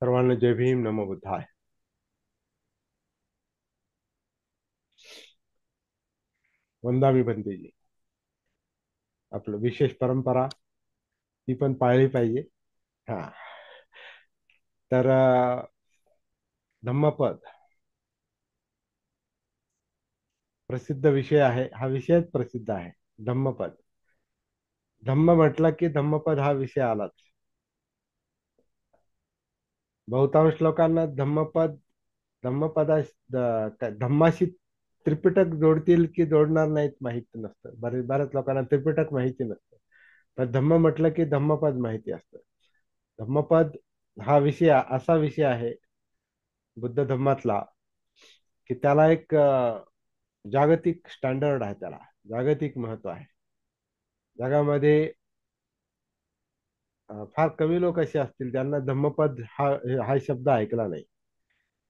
सर्वांना जय भीम नमो बुद्धाय. वंदामी बनतेजी. आपलं विशेष परंपरा ती पण पाळली पाहिजे. हा. तर धम्मपद प्रसिद्ध विषय आहे. हा विषयच प्रसिद्ध आहे. धम्मपद. धम्म म्हटलं की धम्मपद हा विषय आलाच. बहुतांश लोकांना धम्माशी त्रिपिटक जोडतील की जोडणार नाहीत माहित नसतं. बऱ्याच लोकांना त्रिपिटक माहिती नसतं. पण धम्म म्हटलं की धम्मपद माहिती असतं. धम्मपद हा असा विषय आहे बुद्ध धम्मातला, की त्याला एक जागतिक स्टँडर्ड आहे. त्याला जागतिक महत्व आहे. जगामध्ये फार कमी लोक असे असतील ज्यांना धम्मपद हा शब्द ऐकला नाही.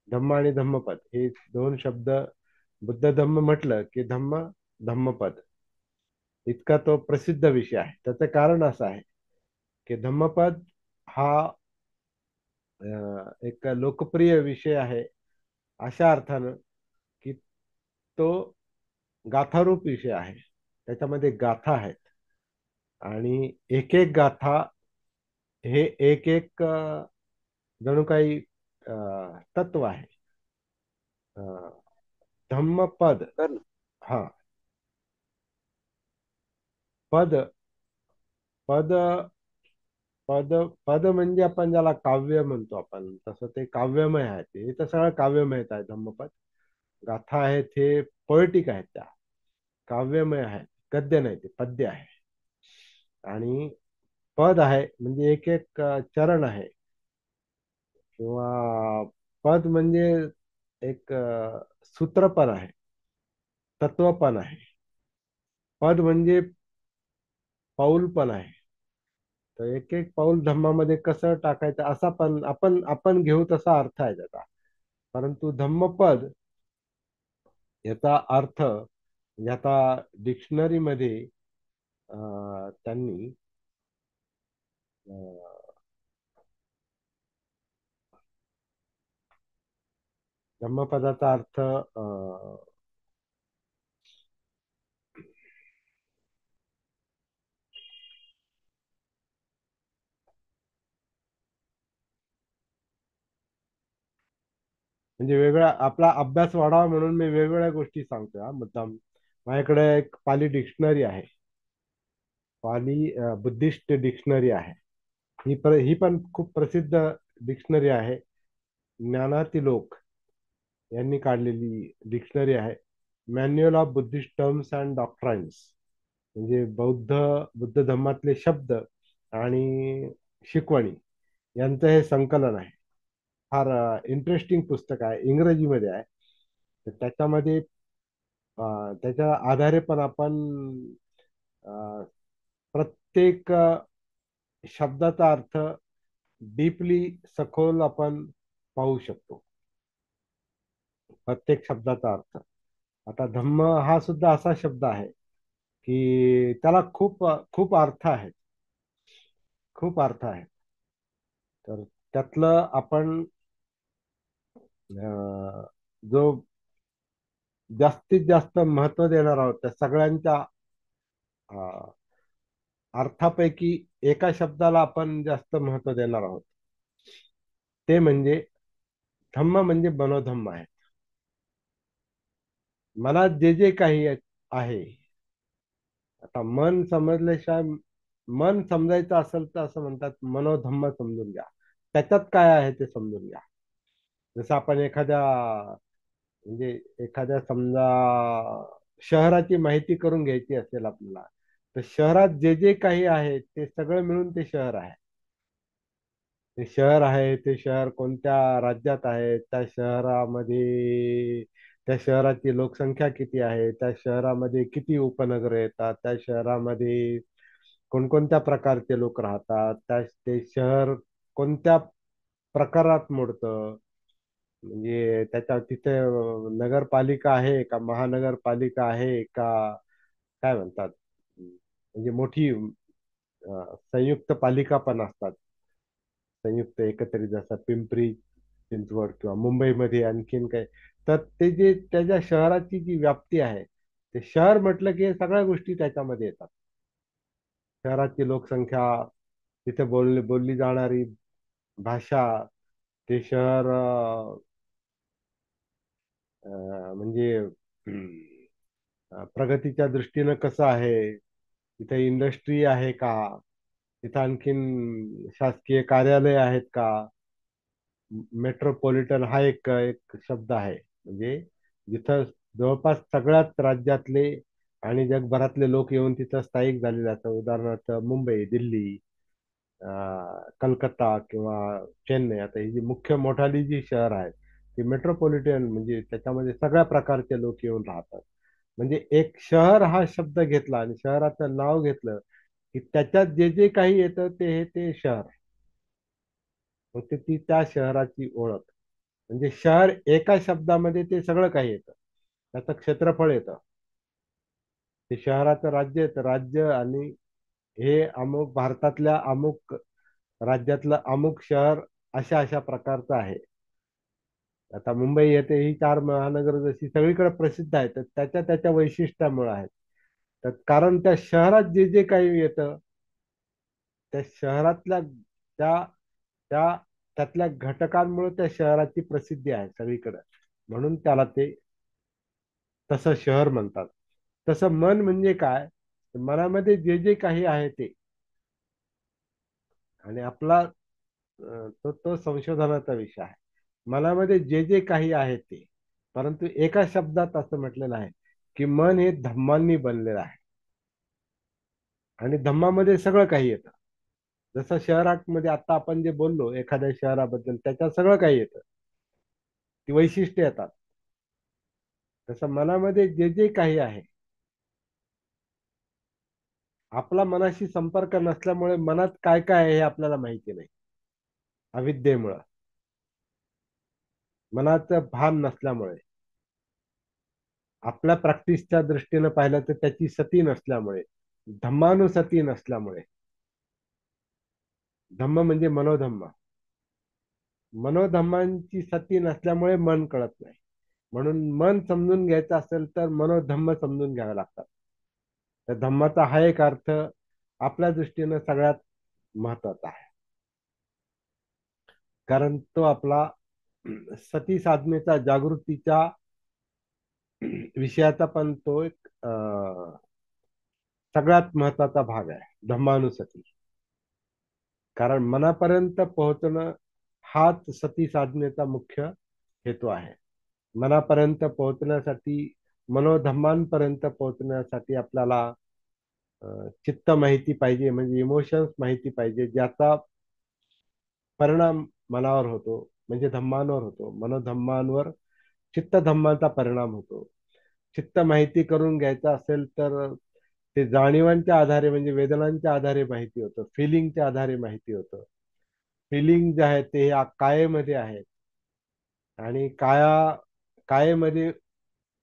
धम्म आणि धम्मपद हे दोन शब्द, बुद्ध धम्म म्हटलं की धम्मपद इतका तो प्रसिद्ध विषय आहे. त्याचं कारण असं आहे की धम्मपद हा एक लोकप्रिय विषय आहे अशा अर्थानं की तो गाथारूप विषय आहे. त्याच्यामध्ये गाथा आहेत आणि एक एक गाथा हे एक एक जणू काही तत्व आहे. अ, धम्मपद. तर ना. हा. पद पद पद पद म्हणजे आपण ज्याला काव्य म्हणतो, आपण तसं ते काव्यमय आहे. ते तर सगळं काव्यमयच आहे धम्मपद. गाथा आहेत हे पोएटिक आहेत, त्या काव्यमय आहेत. गद्य नाही, ते पद्य आहे. आणि पद आहे म्हणजे एक एक चरण आहे, किंवा पद म्हणजे एक सूत्र पण आहे, तत्व पण आहे. पद म्हणजे पाऊल पण आहे. तर एक एक पाऊल धम्मामध्ये कसं टाकायचं असा पण आपण आपण घेऊ तसा अर्थ आहे त्याचा. परंतु धम्मपद याचा अर्थ म्हणजे आता डिक्शनरीमध्ये त्यांनी अं, धम्मपदाचा अर्थ म्हणजे वेगळा आपला अभ्यास वाढावा म्हणून मी वेगवेगळ्या गोष्टी सांगतोय हा मुद्दाम. माझ्याकडे एक पाली डिक्शनरी आहे. पाली बुद्धिस्ट डिक्शनरी आहे. ही पण खूप प्रसिद्ध डिक्शनरी आहे. ज्ञानातिलोक यांनी काढलेली डिक्शनरी आहे. Manual of Buddhist terms and doctrines, म्हणजे बुद्ध धर्मातले शब्द आणि शिकवणी यांचं हे संकलन आहे. फार इंटरेस्टिंग पुस्तक आहे, इंग्रजीमध्ये आहे. तर त्याच्यामध्ये त्याच्या आधारे पण आपण अ, प्रत्येक शब्दाचा अर्थ डीपली, सखोल आपण पाहू शकतो. प्रत्येक शब्दाचा अर्थ. आता धम्म हा सुद्धा असा शब्द आहे की त्याला खूप खूप अर्थ आहेत. खूप अर्थ आहेत. तर त्यातलं आपण जो जास्तीत जास्त महत्व देणार आहोत त्या सगळ्यांच्या अ, अर्थापैकी एका शब्दाला आपण जास्त महत्व देणार आहोत. ते म्हणजे धम्म म्हणजे मनोधम्म आहे. मनात जे जे काही आहे. आता मन समजल्याशिवाय, मन समजायचं असेल तर असं म्हणतात मनोधम्म समजून घ्या. त्याच्यात काय आहे ते समजून घ्या. जसं आपण म्हणजे एखाद्या समजा शहराची माहिती करून घ्यायची असेल आपल्याला, तर शहरात जे जे काही आहे ते सगळं मिळून ते शहर आहे. ते शहर आहे, ते शहर कोणत्या राज्यात आहे, त्या शहराची लोकसंख्या किती आहे, त्या शहरामध्ये किती उपनगर येतात, त्या शहरामध्ये कोणकोणत्या प्रकारचे लोक राहतात, ते शहर कोणत्या प्रकारात मोडतं. म्हणजे तिथे नगरपालिका आहे का, महानगरपालिका आहे का, काय म्हणतात, म्हणजे मोठी संयुक्त पालिका पण असतात. संयुक्त एकत्रित जसं पिंपरी चिंचवड किंवा मुंबईमध्ये आणखीन काय. तर ते जे त्याच्या शहराची जी व्याप्ती आहे, ते शहर म्हटलं की हे सगळ्या गोष्टी त्याच्यामध्ये येतात. शहराची लोकसंख्या, तिथे बोलली जाणारी भाषा, ते शहर म्हणजे प्रगतीच्या दृष्टीनं कसं आहे, तिथे इंडस्ट्री आहे का, तिथं आणखीन शासकीय कार्यालय आहेत का. मेट्रोपॉलिटन हा एक एक शब्द आहे, म्हणजे जिथं जवळपास सगळ्याच राज्यातले आणि जगभरातले लोक येऊन तिथं स्थायिक झालेले असतात. उदाहरणार्थ मुंबई, दिल्ली, कलकत्ता किंवा चेन्नई. आता ही जी मुख्य मोठाली जी शहर आहेत, ती मेट्रोपॉलिटन म्हणजे त्याच्यामध्ये सगळ्या प्रकारचे लोक येऊन राहतात. म्हणजे एक शहर हा शब्द घेतला आणि शहराचं नाव घेतलं की त्याच्यात जे जे काही येतं ते शहर. मग ते ती त्या शहराची ओळख. म्हणजे शहर एका शब्दामध्ये ते सगळं काही येतं. त्याचं क्षेत्रफळ येतं, ते शहराचं राज्य येतं, राज्य, आणि हे अमुक भारतातल्या अमुक राज्यातलं अमुक शहर अशा अशा प्रकारचं आहे. आता मुंबई येथे ही चार महानगर जशी सगळीकडे प्रसिद्ध आहेत, तर त्याच्या त्याच्या वैशिष्ट्यामुळे आहेत. तर कारण त्या शहरात जे जे काही येतं, त्या शहरातल्या त्या त्या त्यातल्या घटकांमुळे त्या शहराची प्रसिद्धी आहे सगळीकडे. म्हणून त्याला ते तसं शहर म्हणतात. तसं मन म्हणजे काय, मनामध्ये जे जे काही आहे ते. आणि आपला तो तो संशोधनाचा विषय आहे. मनामध्ये जे जे काही आहे ते, परंतु एका शब्दात असं म्हटलेलं आहे की मन हे धम्मांनी बनलेलं आहे. आणि धम्मामध्ये सगळं काही येतं. जसं शहरामध्ये आता आपण जे बोललो एखाद्या शहराबद्दल, त्याच्यात सगळं काही येतं, ती वैशिष्ट्ये येतात. तसं मनामध्ये जे जे काही आहे, आपला मनाशी संपर्क नसल्यामुळे मनात काय काय आहे हे आपल्याला माहिती नाही. अविद्येमुळं, मनाचं भान नसल्यामुळे, आपल्या प्रॅक्टिसच्या दृष्टीनं पाहिलं तर त्याची सती नसल्यामुळे, धम्मानुसती नसल्यामुळे. धम्म म्हणजे मनोधम्म. मनोधम्मांची सती नसल्यामुळे मन कळत नाही. म्हणून मन समजून घ्यायचं असेल तर मनोधम्म समजून घ्यावे लागतात. तर धम्माचा हा एक अर्थ आपल्या दृष्टीनं सगळ्यात महत्वाचा आहे. कारण तो आपला सती साधनेचा, जागृतीच्या विषयाचा पण तो एक सगळ्यात महत्वाचा भाग आहे, धम्मानुसती. कारण मनापर्यंत पोहोचणं हाच सती साधनेचा मुख्य हेतू आहे. मनापर्यंत पोहोचण्यासाठी, मनोधम्मांपर्यंत पोहोचण्यासाठी आपल्याला चित्त माहिती पाहिजे, म्हणजे इमोशन्स माहिती पाहिजे, ज्याचा परिणाम मनावर होतो, म्हणजे धम्मांवर होतो. मनोधम्मांवर चित्तधम्माचा परिणाम होतो. चित्त माहिती करून घ्यायचं असेल तर ते जाणीवांच्या आधारे, म्हणजे वेदनांच्या आधारे माहिती होतं, फिलिंगच्या आधारे माहिती होतं. फिलिंग जे आहे ते कायेमध्ये आहेत, आणि कायेमध्ये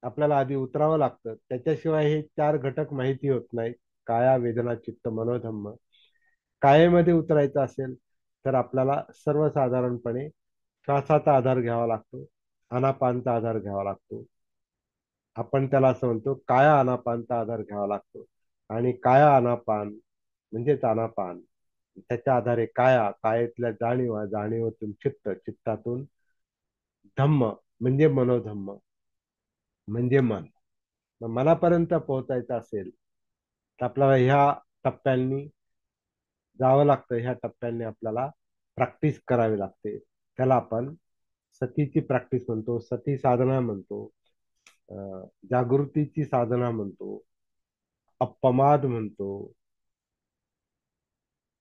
आपल्याला आधी उतरावं लागतं. त्याच्याशिवाय हे चार घटक माहिती होत नाहीत: काया, वेदना, चित्त, मनोधम्म. कायेमध्ये उतरायचं असेल तर आपल्याला सर्वसाधारणपणे श्वासाचा आधार घ्यावा लागतो, आनापानचा आधार घ्यावा लागतो. आपण त्याला असं म्हणतो काया आनापानचा आधार घ्यावा लागतो. आणि काया आनापान म्हणजेच आनापान, त्याच्या आधारे कायेतल्या जाणीवा, जाणीवातून चित्त, चित्तातून धम्म म्हणजे मनोधम्म म्हणजे मन. मग मनापर्यंत पोहोचायचं असेल तर आपल्याला ह्या टप्प्यांनी जावं लागतं. ह्या टप्प्यांनी आपल्याला प्रॅक्टिस करावी लागते. त्याला आपण सतीची प्रॅक्टिस म्हणतो, सती साधना म्हणतो, जागृतीची साधना म्हणतो, अपमाद म्हणतो,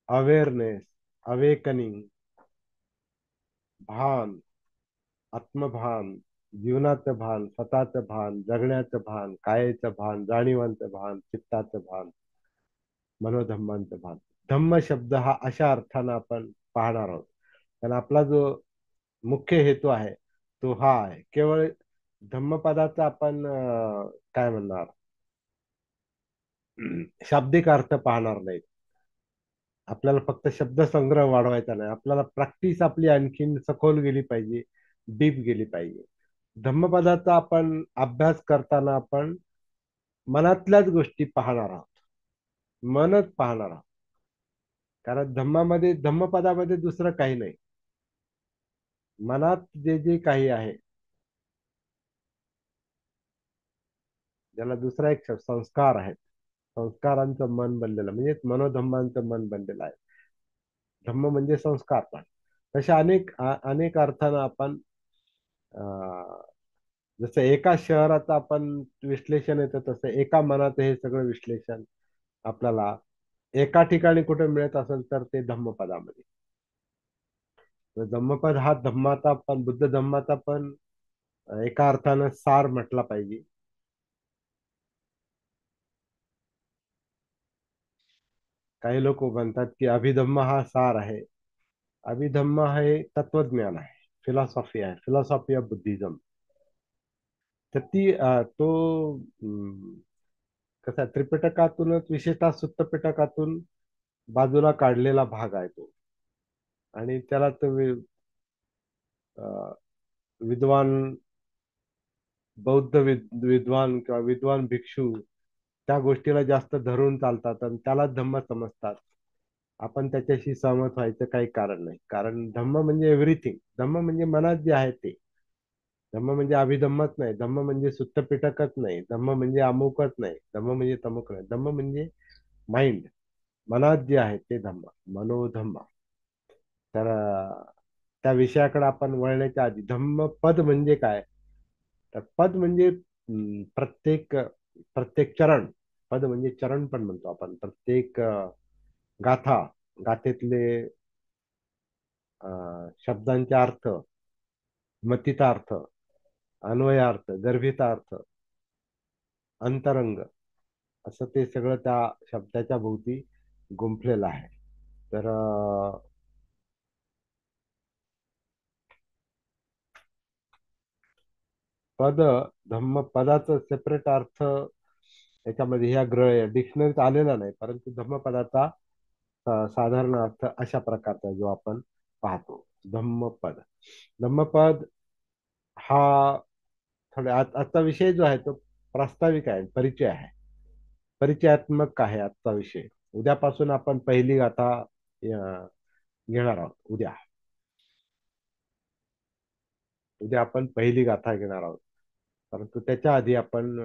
अवेअरनेस, अवेकनिंग, भान, आत्मभान, जीवनाचं भान, स्वतःचं भान, जगण्याचं भान, कायेचं भान, जाणीवांचं भान, चित्ताचं भान, मनोधम्मांचं भान. धम्म शब्द हा अशा अर्थानं आपण पाहणार आहोत. कारण आपला जो मुख्य हेतू आहे तो हा आहे. केवळ धम्मपदाचा आपण काय म्हणणार, शाब्दिक अर्थ पाहणार नाही. आपल्याला फक्त शब्दसंग्रह वाढवायचा नाही, आपल्याला प्रॅक्टिस आपली आणखीन सखोल गेली पाहिजे, डीप गेली पाहिजे. धम्मपदाचा आपण अभ्यास करताना आपण मनातल्याच गोष्टी पाहणार आहोत, मनच पाहणार आहोत. कारण धम्मपदामध्ये दुसरं काही नाही. मनात जे जे काही आहे, ज्याला दुसरा एक शब्द संस्कार आहेत, संस्कारांचं मन बनलेलं म्हणजे मनोधम्मांचं मन बनलेलं आहे. धम्म म्हणजे संस्कार पण. तशा अनेक अर्थानं आपण अं, जसं एका शहराचं आपण विश्लेषण येतं, तसं एका मनाचं हे सगळं विश्लेषण आपल्याला एका ठिकाणी कुठे मिळत असेल तर ते धम्मपदामध्ये. तर धम्मपद हा धम्माचा पण, बुद्ध धम्माचा पण एका अर्थानं सार म्हटला पाहिजे. काही लोक म्हणतात की अभिधम्म हा सार आहे. अभिधम्म हे तत्वज्ञान आहे, फिलॉसॉफी आहे, फिलॉसॉफी ऑफ बुद्धिझम. तर तो कसा त्रिपिटकातूनच, विशेषतः सुत्त पिटकातून बाजूला काढलेला भाग आहे तो. आणि त्याला तो अं, विद्वान, बौद्ध विद्वान किंवा विद्वान भिक्षू त्या गोष्टीला जास्त धरून चालतात आणि त्याला धम्म समजतात. आपण त्याच्याशी सहमत व्हायचं काही कारण नाही, कारण धम्म म्हणजे एव्हरीथिंग. धम्म म्हणजे मनात जे आहे ते. धम्म म्हणजे अभिधम्मच नाही, धम्म म्हणजे सुत्त पिटकच नाही, धम्म म्हणजे अमुकच नाही, धम्म म्हणजे तमुक नाही. धम्म म्हणजे माइंड, मनात जे आहे ते धम्म, मनोधम्म. तर त्या विषयाकडे आपण वळण्याच्या आधी धम्मपद म्हणजे काय? तर पद म्हणजे प्रत्येक चरण. पद म्हणजे चरण पण म्हणतो आपण. प्रत्येक गाथा, गाथेतले शब्दांचे अर्थ, मतितार्थ, अन्वयार्थ, गर्भितार्थ, अंतरंग, असं ते सगळं त्या शब्दाच्या भोवती गुंफलेलं आहे. तर पद, धम्म पदाचं सेपरेट अर्थ याच्यामध्ये ह्या डिक्शनरीत आलेला नाही, परंतु धम्मपदाचा साधारण अर्थ अशा प्रकारचा जो आपण पाहतो. धम्मपद. धम्मपद हा आजचा विषय जो आहे तो प्रास्ताविक आहे, परिचय आहे, परिचयात्मक आहे आजचा विषय. उद्यापासून आपण पहिली गाथा घेणार आहोत. उद्या आपण पहिली गाथा घेणार आहोत. परंतु त्याच्या आधी आपण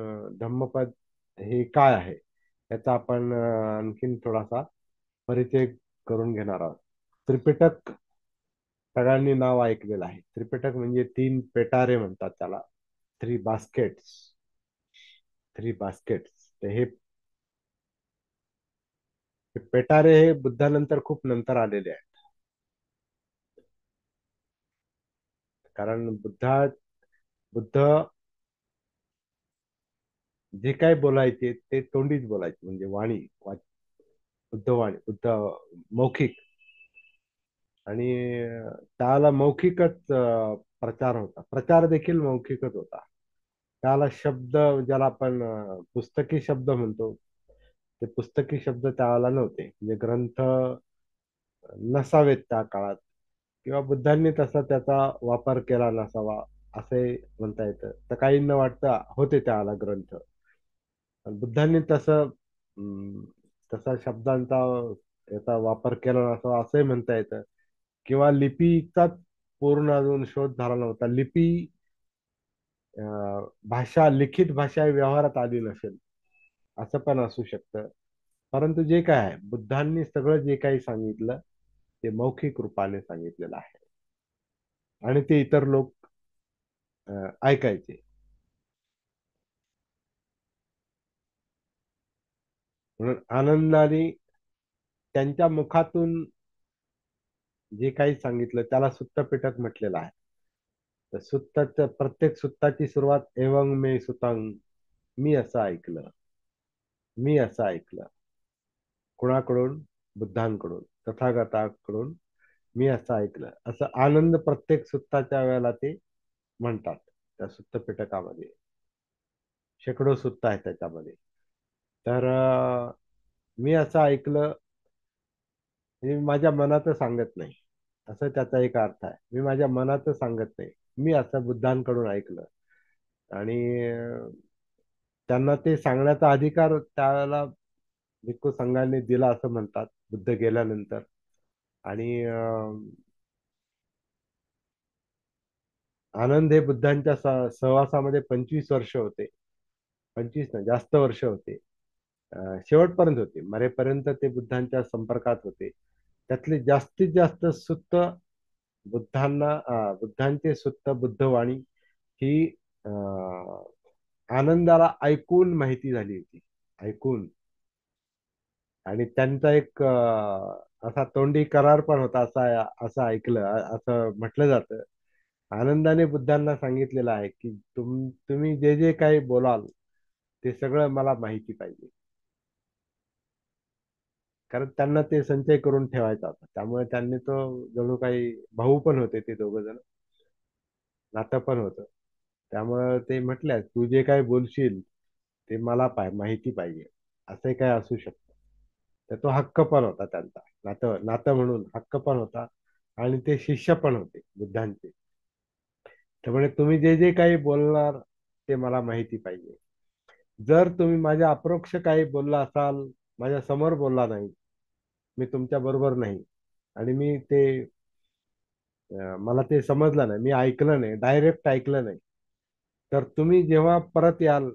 धम्मपद हे काय आहे याचा आपण आणखीन थोडासा परिचय करून घेणार आहोत. त्रिपिटक सगळ्यांनी नाव ऐकलेलं आहे. त्रिपिटक म्हणजे तीन पेटारे म्हणतात त्याला. Three baskets. थ्री बास्केट्स हे पेटारे हे बुद्धानंतर खूप नंतर आलेले आहेत. कारण बुद्ध जे काय बोलायचे ते तोंडीच बोलायचे, म्हणजे बुद्धवाणी, मौखिक. आणि त्याला मौखिकच प्रचार होता, प्रचार देखील मौखिकच होता. त्याला शब्द, ज्याला आपण पुस्तकी शब्द म्हणतो, ते पुस्तकी शब्द त्याला नव्हते, म्हणजे ग्रंथ नसावेत त्या काळात, किंवा बुद्धांनी तसा त्याचा वापर केला नसावा असे म्हणता येतं. तर काहींना वाटतं होते त्याला ग्रंथ. पण बुद्धांनी तसा शब्दांचा याचा वापर केला नसावा असंही म्हणता येतं. किंवा लिपीचाच पूर्ण अजून शोध झाला नव्हता. भाषा, लिखित भाषा व्यवहारात आली नसेल, असं पण असू शकतं. परंतु जे काय आहे, बुद्धांनी सगळं जे काही सांगितलं ते मौखिक रूपाने सांगितलेलं आहे, आणि ते इतर लोक ऐकायचे. म्हणून आनंदाने त्यांच्या मुखातून जे काही सांगितलं त्याला सुत्त पिटक म्हटलेलं आहे. तर प्रत्येक सुत्ताची सुरुवात एवंग मे सुतांग, मी असं ऐकलं, मी असं ऐकलं. कुणाकडून? बुद्धांकडून, तथागताकडून मी असं ऐकलं, असं आनंद प्रत्येक सुत्ताच्या वेळेला ते म्हणतात. त्या सुत्त पिटकामध्ये शेकडो सुत्त आहेत त्याच्यामध्ये. तर मी असं ऐकलं म्हणजे मी माझ्या मनाचं सांगत नाही, असं त्याचा एक अर्थ आहे. मी माझ्या मनाचं सांगत नाही, मी असं बुद्धांकडून ऐकलं. आणि त्यांना ते सांगण्याचा अधिकार त्याला भिक्खू संघाने दिला असं म्हणतात बुद्ध गेल्यानंतर. आणि आनंद हे बुद्धांच्या सहवासामध्ये 25 वर्ष होते. 25 ना जास्त वर्ष होते. शेवटपर्यंत होते, मरेपर्यंत ते बुद्धांच्या संपर्कात होते. त्यातले जास्तीत जास्त सुत्त बुद्धांचे सुत्त बुद्धवाणी ही अं, आनंदाला ऐकून माहिती झाली होती. ऐकून. आणि त्यांचा एक असा तोंडी करार पण होता, असं ऐकलं, असं म्हटलं जातं. आनंदाने बुद्धांना सांगितलेलं आहे की तुम्ही जे जे काही बोलाल ते सगळं मला माहिती पाहिजे. कारण त्यांना ते संचय करून ठेवायचा होता, त्यामुळे त्यांनी तो जणू काही भाऊ पण होते ते दोघ जण, नातं पण होतं. त्यामुळे ते म्हटलं तू जे काय बोलशील ते मला माहिती पाहिजे, असं काय असू शकतं. तर तो हक्क पण होता त्यांचा, नातं नातं म्हणून हक्क पण होता. आणि ते शिष्य पण होते बुद्धांचे. त्यामुळे तुम्ही जे जे काही बोलणार ते मला माहिती पाहिजे. जर तुम्ही माझ्या अप्रोक्ष काही बोलला असाल, माझ्या समोर बोलला नाही, मी तुमच्या बरोबर नाही, आणि मी ते मला ते समजलं नाही, मी ऐकलं नाही, डायरेक्ट ऐकलं नाही, तर तुम्ही जेव्हा परत याल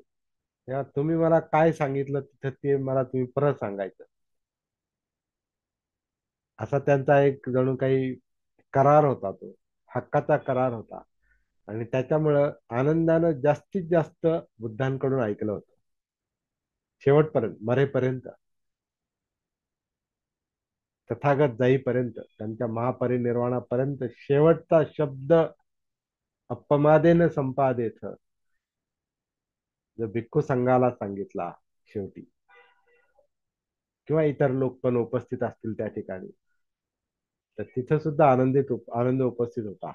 तेव्हा तुम्ही मला काय सांगितलं तिथं ते मला तुम्ही परत सांगायचं. असा त्यांचा एक जणू काही करार होता, तो हक्काचा करार होता. आणि त्याच्यामुळं आनंदानं जास्तीत जास्त बुद्धांकडून ऐकलं होतं, शेवटपर्यंत, मरेपर्यंत, तथागत जाईपर्यंत, त्यांच्या महापरिनिर्वाणापर्यंत शेवटचा शब्द अपमादेन संपादेथ जो भिक्खू संघाला सांगितला शेवटी, किंवा इतर लोक पण उपस्थित असतील त्या ठिकाणी, तर तिथं सुद्धा आनंद उपस्थित होता.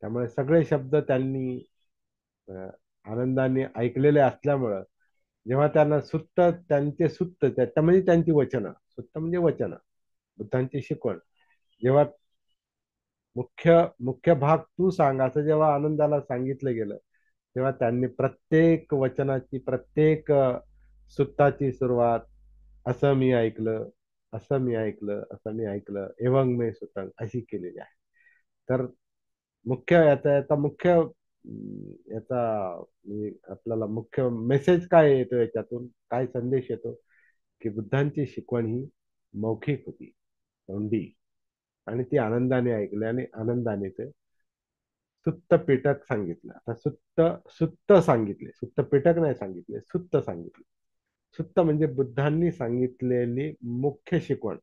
त्यामुळे सगळे शब्द त्यांनी अं, आनंदाने ऐकलेले असल्यामुळं जेव्हा त्यांना त्यांचे त्या म्हणजे त्यांची वचनं, सुत्त म्हणजे वचनं, बुद्धांची शिकवण, जेव्हा मुख्य मुख्य भाग तू सांग असं जेव्हा आनंदाला सांगितलं गेलं, तेव्हा त्यांनी प्रत्येक वचनाची, प्रत्येक सुत्ताची सुरुवात, असं मी ऐकलं, असं मी ऐकलं, असं मी ऐकलं, एवंग मे सुतंग अशी केलेली आहे. तर मुख्य याचा मुख्य याचा आपल्याला मुख्य मेसेज काय येतो, याच्यातून काय संदेश येतो, की बुद्धांची शिकवण ही मौखिक होती, तोंडी, आणि ती आनंदाने ऐकली आणि आनंदाने ते सुत्त पिटक सांगितलं. आता सुत्त सांगितले, सुत्त पिटक नाही सांगितले, सुत्त सांगितले. सुत्त म्हणजे बुद्धांनी सांगितलेली मुख्य शिकवण,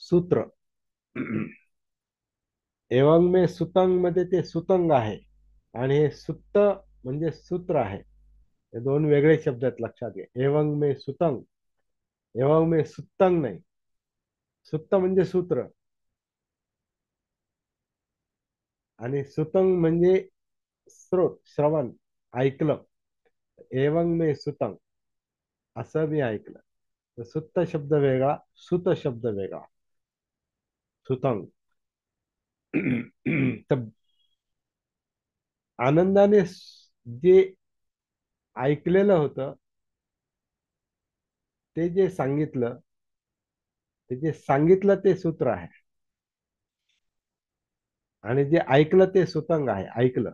सूत्र. एवंग मे सुतंग मध्ये ते सुतंग आहे, आणि हे सुत्त म्हणजे सूत्र आहे. हे दोन वेगळे शब्द आहेत, लक्षात घ्या. एवंग मे सुतंग, एवंग मे सुत्तंग नाही. सुत्त म्हणजे सूत्र, आणि सुतंग म्हणजे स्रोत, श्रवण, ऐकलं. एवंग मे सुतंग, असं मी ऐकलं. तर सुत्त शब्द वेगळा, सुत शब्द वेगळा, सुतंग. तर आनंदाने जे ऐकलेलं होतं, ते जे सांगितलं, ते जे सांगितलं ते सूत्र आहे, आणि जे ऐकलं ते सुतंग आहे, ऐकलं.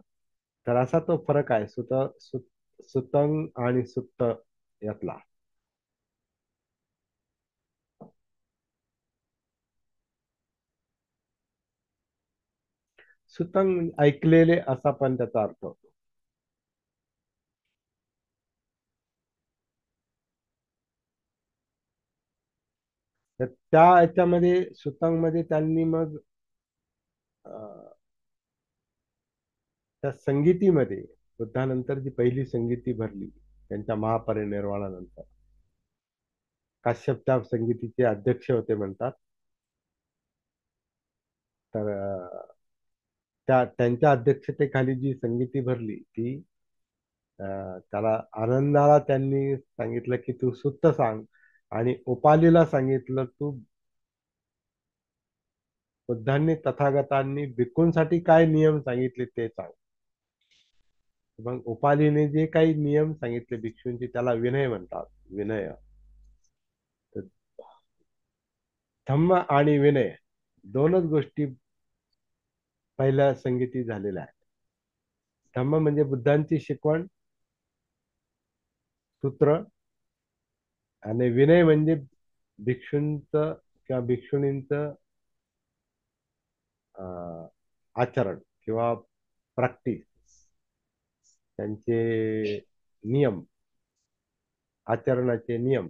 तर असा तो फरक आहे, सुतंग आणि सुत्त यातला. सुतंग ऐकलेले असा पण त्याचा अर्थ होतो. तर त्या याच्यामध्ये सुतंग मध्ये त्यांनी मग अं, त्या संगीतीमध्ये बुद्धानंतर जी पहिली संगीती भरली त्यांच्या महापरिनिर्वाणानंतर, काश्यप त्या संगीतीचे अध्यक्ष होते म्हणतात. तर त्यांच्या अध्यक्षतेखाली जी संगीती भरली ती त्याला आनंदाला त्यांनी सांगितलं की तू सुत्त सांग. आणि उपालीला सांगितलं तू बुद्धांनी तथागतांनी भिक्खूंसाठी काय नियम सांगितले ते सांग. मग उपालीने जे काही नियम सांगितले भिक्षूंची त्याला विनय म्हणतात. विनय. तर धम्म आणि विनय दोनच गोष्टी पहिल्या संगती झालेल्या आहेत. धम्म म्हणजे बुद्धांची शिकवण, सूत्र, आणि विनय म्हणजे भिक्षूंचं किंवा भिक्षुणींचं आचरण किंवा प्रॅक्टिस, त्यांचे नियम, आचरणाचे नियम.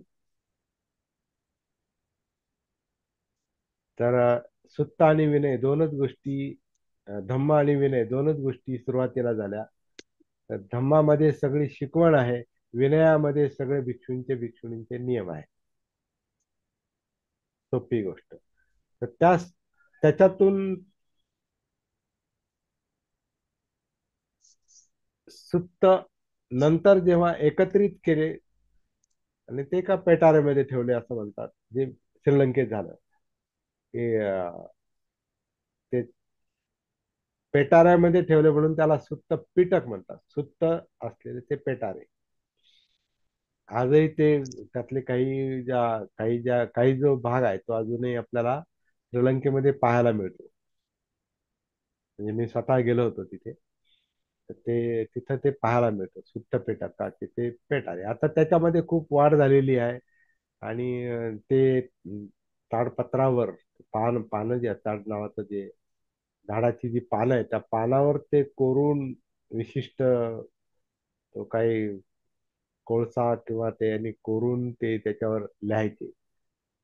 तर सुत्त आणि विनय दोनच गोष्टी, धम्म आणि विनय दोनच गोष्टी सुरुवातीला झाल्या. तर धम्मामध्ये सगळी शिकवण आहे, विनयामध्ये सगळे भिक्षूंचे भिक्षुणींचे नियम आहे. सोपी गोष्ट. तर त्याच्यातून सुत्त नंतर जेव्हा एकत्रित केले आणि ते एका पेटाऱ्यामध्ये ठेवले असं म्हणतात, जे श्रीलंकेत झालं की ते पेटाऱ्यामध्ये ठेवले म्हणून त्याला सुत्त पिटक म्हणतात. सुत्त असलेले ते पेटारे आजही ते, त्यातले काही जो भाग आहे तो अजूनही आपल्याला श्रीलंकेमध्ये पाहायला मिळतो. म्हणजे मी स्वतः गेलो होतो तिथे, तर ते तिथं ते पाहायला मिळतं सुट्ट पेटाचे ते पेटारे. आता त्याच्यामध्ये खूप वाढ झालेली आहे. आणि ते ताडपत्रावर पानं जे आहेत, ताड नावाचं जे झाडाची जी पानं आहेत त्या पानावर ते कोरून विशिष्ट तो काही कोळसा किंवा ते यांनी कोरून ते त्याच्यावर लिहायचे.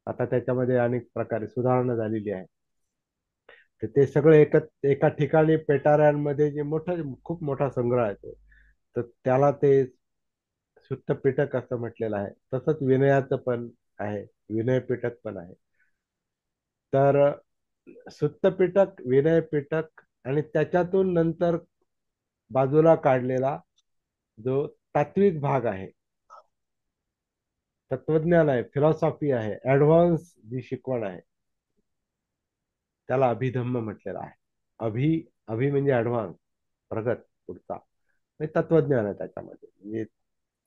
आता त्याच्यामध्ये अनेक प्रकारे सुधारणा झालेली आहे. तर ते सगळं एका ठिकाणी पेटाऱ्यांमध्ये जे खूप मोठा संग्रह आहे तो, तर त्याला ते सुत्त पिटक असं म्हटलेलं आहे. तसंच विनयाचं पण आहे, विनय पिटक पण आहे. तर सुत्त पिटक, विनय पिटक, आणि त्याच्यातून नंतर बाजूला काढलेला जो तात्विक भाग आहे, तत्वज्ञान आहे, फिलॉसॉफी आहे, ऍडव्हान्स जी शिकवण आहे, त्याला अभिधम्म म्हटलेलं आहे. अभि म्हणजे ऍडव्हान्स, प्रगत, पुढचा. म्हणजे तत्वज्ञान आहे त्याच्यामध्ये, म्हणजे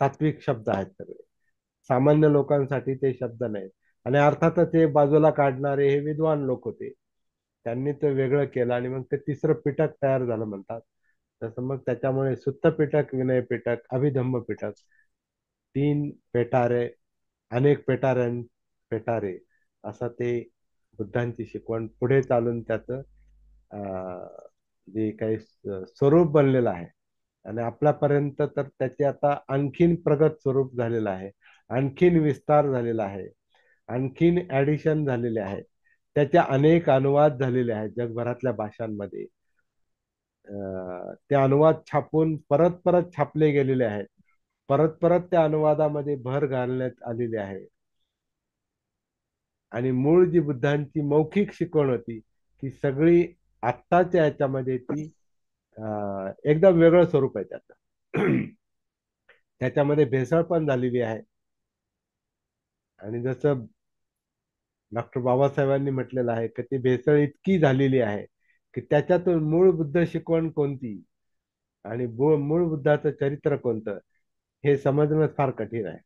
तात्विक शब्द आहेत सगळे. सामान्य लोकांसाठी ते शब्द नाहीत. आणि अर्थातच ते बाजूला काढणारे हे विद्वान लोक होते, त्यांनी ते वेगळं केलं आणि मग ते तिसरं पिटक तयार झालं म्हणतात. तसं मग त्याच्यामुळे सुत्त पिटक, विनय पिटक, अभिधम्म पिटक, तीन पेटारे, अनेक पेटारे, असं ते बुद्धांची शिकवण पुढे चालून त्याचं जे काही स्वरूप बनलेलं आहे. आणि आपल्यापर्यंत तर त्याचे आता आणखीन प्रगत स्वरूप झालेलं आहे, आणखीन विस्तार झालेला आहे, आणखीन ऍडिशन झालेले आहे. त्याचे अनेक अनुवाद झालेले आहेत जगभरातल्या भाषांमध्ये. ते अनुवाद छापून परत परत छापले गेलेले आहेत. परत परत त्या अनुवादामध्ये भर घालण्यात आलेली आहे. आणि मूळ जी बुद्धांची मौखिक शिकवण होती ती सगळी आत्ताच्या याच्यामध्ये ती एकदम वेगळं स्वरूप आहे त्याचं. त्याच्यामध्ये भेसळ पण झालेली आहे. आणि जसं डॉक्टर बाबासाहेबांनी म्हटलेलं आहे की ती भेसळ इतकी झालेली आहे की त्याच्यातून मूळ बुद्ध शिकवण कोणती आणि मूळ बुद्धाचं चरित्र कोणतं हे समजणं फार कठीण आहे.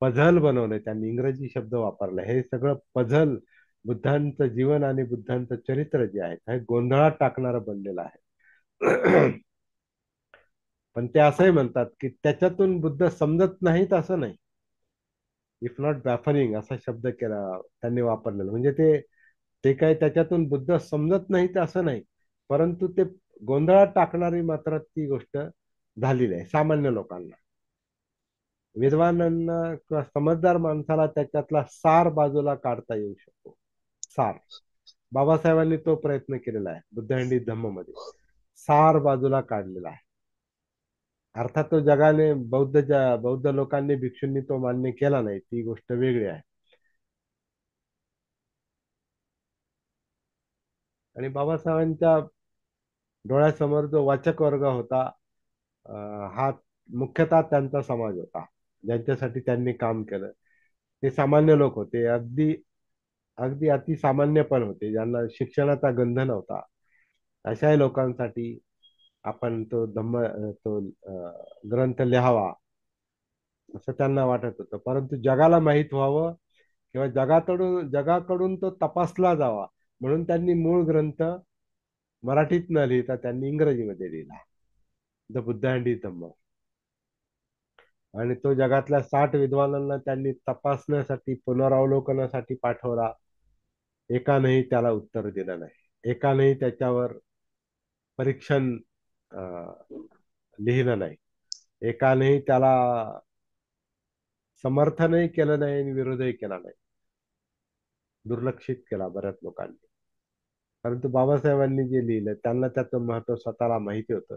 पझल बनवलंय त्यांनी, इंग्रजी शब्द वापरलाय. हे सगळं पझल बुद्धांचं जीवन आणि बुद्धांचं चरित्र जे आहे हे गोंधळात टाकणारं बनलेलं आहे. पण ते असंही म्हणतात की त्याच्यातून बुद्ध समजत नाहीत असं नाही. इफ नॉट बॅफरिंग असा शब्द केला त्यांनी वापरलेला, म्हणजे ते ते काय त्याच्यातून बुद्ध समजत नाहीत असं नाही, परंतु ते गोंधळात टाकणारी मात्र ती गोष्ट झालेली आहे सामान्य लोकांना. विद्वानांना किंवा समजदार माणसाला त्याच्यातला सार बाजूला काढता येऊ शकतो. सार, बाबासाहेबांनी तो प्रयत्न केलेला आहे बुद्ध अँड धम्म मध्ये, सार बाजूला काढलेला आहे. अर्थात तो जगाने बौद्ध लोकांनी, भिक्षूंनी तो मान्य केला नाही, ती गोष्ट वेगळी आहे. आणि बाबासाहेबांच्या डोळ्यासमोर जो वाचक वर्ग होता, हा मुख्यतः त्यांचा समाज होता ज्यांच्यासाठी त्यांनी काम केलं. ते सामान्य लोक होते, अगदी अगदी अतिसामान्य पण होते, ज्यांना शिक्षणाचा गंध नव्हता. अशाही लोकांसाठी आपण तो तो ग्रंथ लिहावा असं त्यांना वाटत होतं. परंतु जगाला माहीत व्हावं किंवा जगाकडून तो तपासला जावा म्हणून त्यांनी मूळ ग्रंथ मराठीत न लिहिता त्यांनी इंग्रजीमध्ये लिहिला, द बुद्ध अँड हिज धम्म. आणि तो जगातल्या 60 विद्वानांना त्यांनी तपासण्यासाठी, पुनरावलोकनासाठी पाठवला. एकानेही त्याला उत्तर दिलं नाही, एकानेही त्याच्यावर परीक्षण लिहिलं नाही, एकानेही त्याला समर्थनही केलं नाही आणि विरोधही केला नाही, दुर्लक्षित केला बऱ्याच लोकांनी. परंतु बाबासाहेबांनी जे लिहिलं त्यांना त्याचं महत्व स्वतःला माहिती होतं.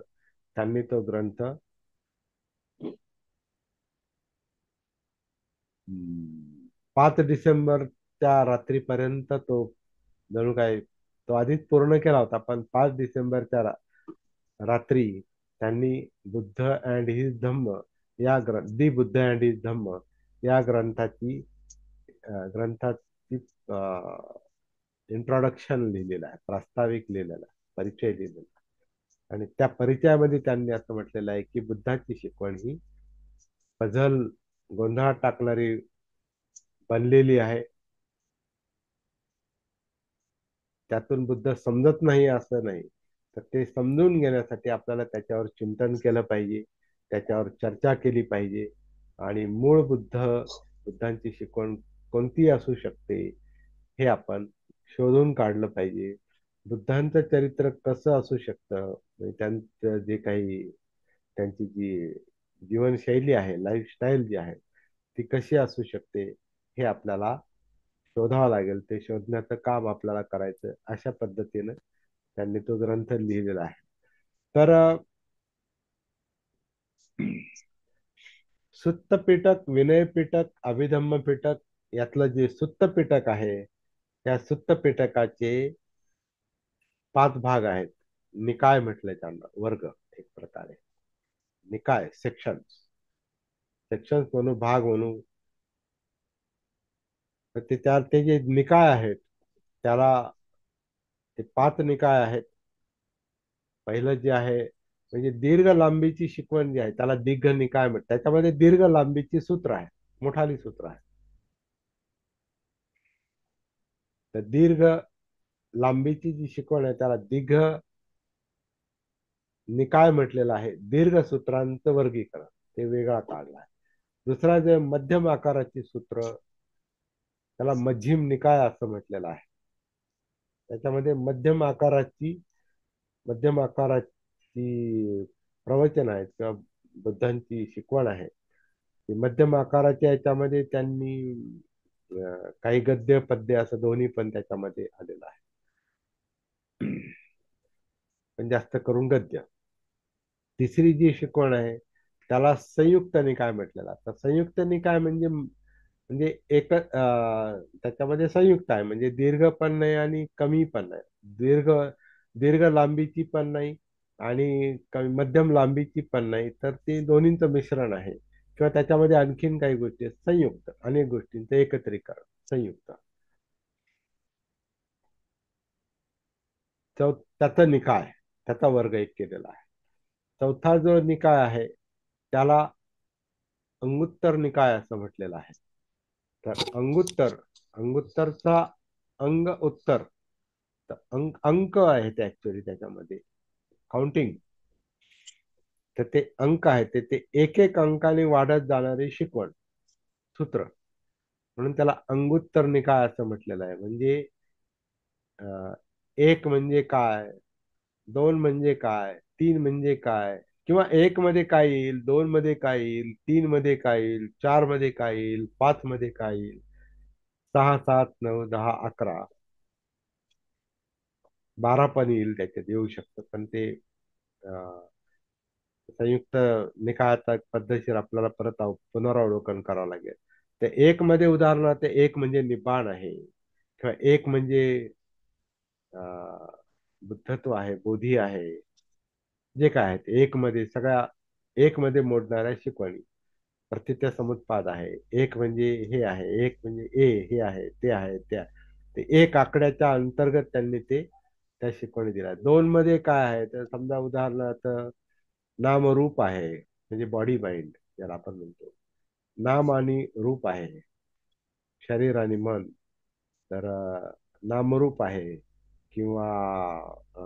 त्यांनी तो ग्रंथ 5 डिसेंबरच्या रात्रीपर्यंत तो जणू काय, तो आधीच पूर्ण केला होता, पण 5 डिसेंबरच्या रात्री त्यांनी बुद्ध अँड हिज धम्म या दि बुद्ध अँड हिज धम्म या ग्रंथाची इंट्रोडक्शन लिहिलेलं आहे, प्रास्ताविक लिहिलेला आहे, परिचय लिहिलेला आहे. आणि त्या परिचयामध्ये त्यांनी असं म्हटलेलं आहे की बुद्धाची शिकवण ही पझल, गोंधळात टाकणारी बनलेली आहे. त्यातून बुद्ध समजत नाही असं नाही, तर ते समजून घेण्यासाठी आपल्याला त्याच्यावर चिंतन केलं पाहिजे, त्याच्यावर चर्चा केली पाहिजे. आणि मूळ बुद्धांची शिकवण कोणती असू शकते हे आपण शोधून काढलं पाहिजे. बुद्धांचं चरित्र कसं असू शकतं, म्हणजे त्यांचं जे काही, त्यांची जी जीवनशैली आहे, लाईफस्टाईल जी आहे, ती कशी असू शकते हे आपल्याला शोधावं लागेल. ते शोधण्याचं काम आपल्याला करायचं. अशा पद्धतीनं त्यांनी तो ग्रंथ लिहिलेला आहे. तर सुत्त पिटक, विनय पिटक, अभिधम्म पिटक यातलं जे सुत्त पिटक आहे, त्या सुत्त पिटकाचे 5 भाग आहेत. निकाय म्हटलंय त्यांना, वर्ग एक प्रकारे. निकाय, सेक्शन्स, सेक्शन्स म्हणू, भाग म्हणू. तर ते जे निकाय आहेत, त्याला ते 5 निकाय आहेत. पहिलं जे आहे म्हणजे दीर्घ लांबीची शिकवण जी आहे त्याला दीर्घ निकाय म्हणतात. त्याच्यामध्ये दीर्घ लांबीची सूत्र आहे, मोठाली सूत्र आहे. तर दीर्घ लांबीची जी शिकवण आहे त्याला दीर्घ निकाय म्हटलेलं आहे. दीर्घ सूत्रांचं वर्गीकरण ते वेगळा काढला आहे. दुसरा जे मध्यम आकाराची सूत्र, त्याला मध्यम निकाय असं म्हटलेलं आहे. त्याच्यामध्ये मध्यम आकाराची प्रवचन आहेत किंवा बुद्धांची शिकवण आहे. मध्यम आकाराच्या याच्यामध्ये त्यांनी काही गद्य पद्य असं दोन्ही पण त्याच्यामध्ये आलेलं आहे, पण जास्त करून गद्य. तिसरी जी शिकवण आहे त्याला संयुक्त निकाय म्हटलेला. तर संयुक्त निकाय म्हणजे त्याच्यामध्ये संयुक्त आहे, म्हणजे दीर्घ पण नाही आणि कमी पण नाही, दीर्घ दीर्घ लांबीची पण नाही आणि मध्यम लांबीची पण नाही, तर ते दोन्हींचं मिश्रण आहे. किंवा त्याच्यामध्ये आणखीन काही गोष्टी आहेत, संयुक्त, अनेक गोष्टींचं एकत्रीकरण, संयुक्त. त्याचा निकाय, त्याचा वर्ग एक केलेला आहे. चौथा जो निकाय आहे त्याला अंगुत्तर निकाय असं म्हटलेलं आहे. तर अंगुत्तरचा अंग उत्तर, तर अंक आहे ते ऍक्च्युअली त्याच्यामध्ये काउंटिंग. तर ते अंक आहे ते एक एक अंकाने वाढत जाणारी शिकवण, सूत्र, म्हणून त्याला अंगुत्तर निकाय असं म्हटलेलं आहे. म्हणजे एक म्हणजे काय, दोन म्हणजे काय, तीन म्हणजे काय, किंवा एक मध्ये काय येईल, दोन मध्ये काय येईल, तीन मध्ये काय येईल, चार मध्ये काय येईल, पाच मध्ये काय येईल, सहा, सात, नऊ, दहा, 11, 12 पण येईल, त्याच्यात येऊ शकतं. पण ते अं, संयुक्त निकायाचा पद्धतशीर आपल्याला परत पुनरावलोकन करावं लागेल. तर एक मध्ये उदाहरणार्थ एक म्हणजे निब्बाण आहे, किंवा एक म्हणजे बुद्धत्व आहे, बोधी आहे, जे काय आहेत एक मध्ये, सगळ्या एक मध्ये मोडणाऱ्या शिकवणी. प्रथित्य समुत्पाद आहे. एक म्हणजे हे आहे, एक म्हणजे ए हे आहे, ते आहे, ते आहे. ते एक आकड्याच्या अंतर्गत त्यांनी ते त्या शिकवणी दिल्या. दोन मध्ये काय आहे, तर समजा उदाहरणार्थ नामरूप आहे, म्हणजे बॉडी माइंड ज्याला आपण म्हणतो. नाम आणि रूप आहे, शरीर आणि मन. तर नामरूप आहे, किंवा अ,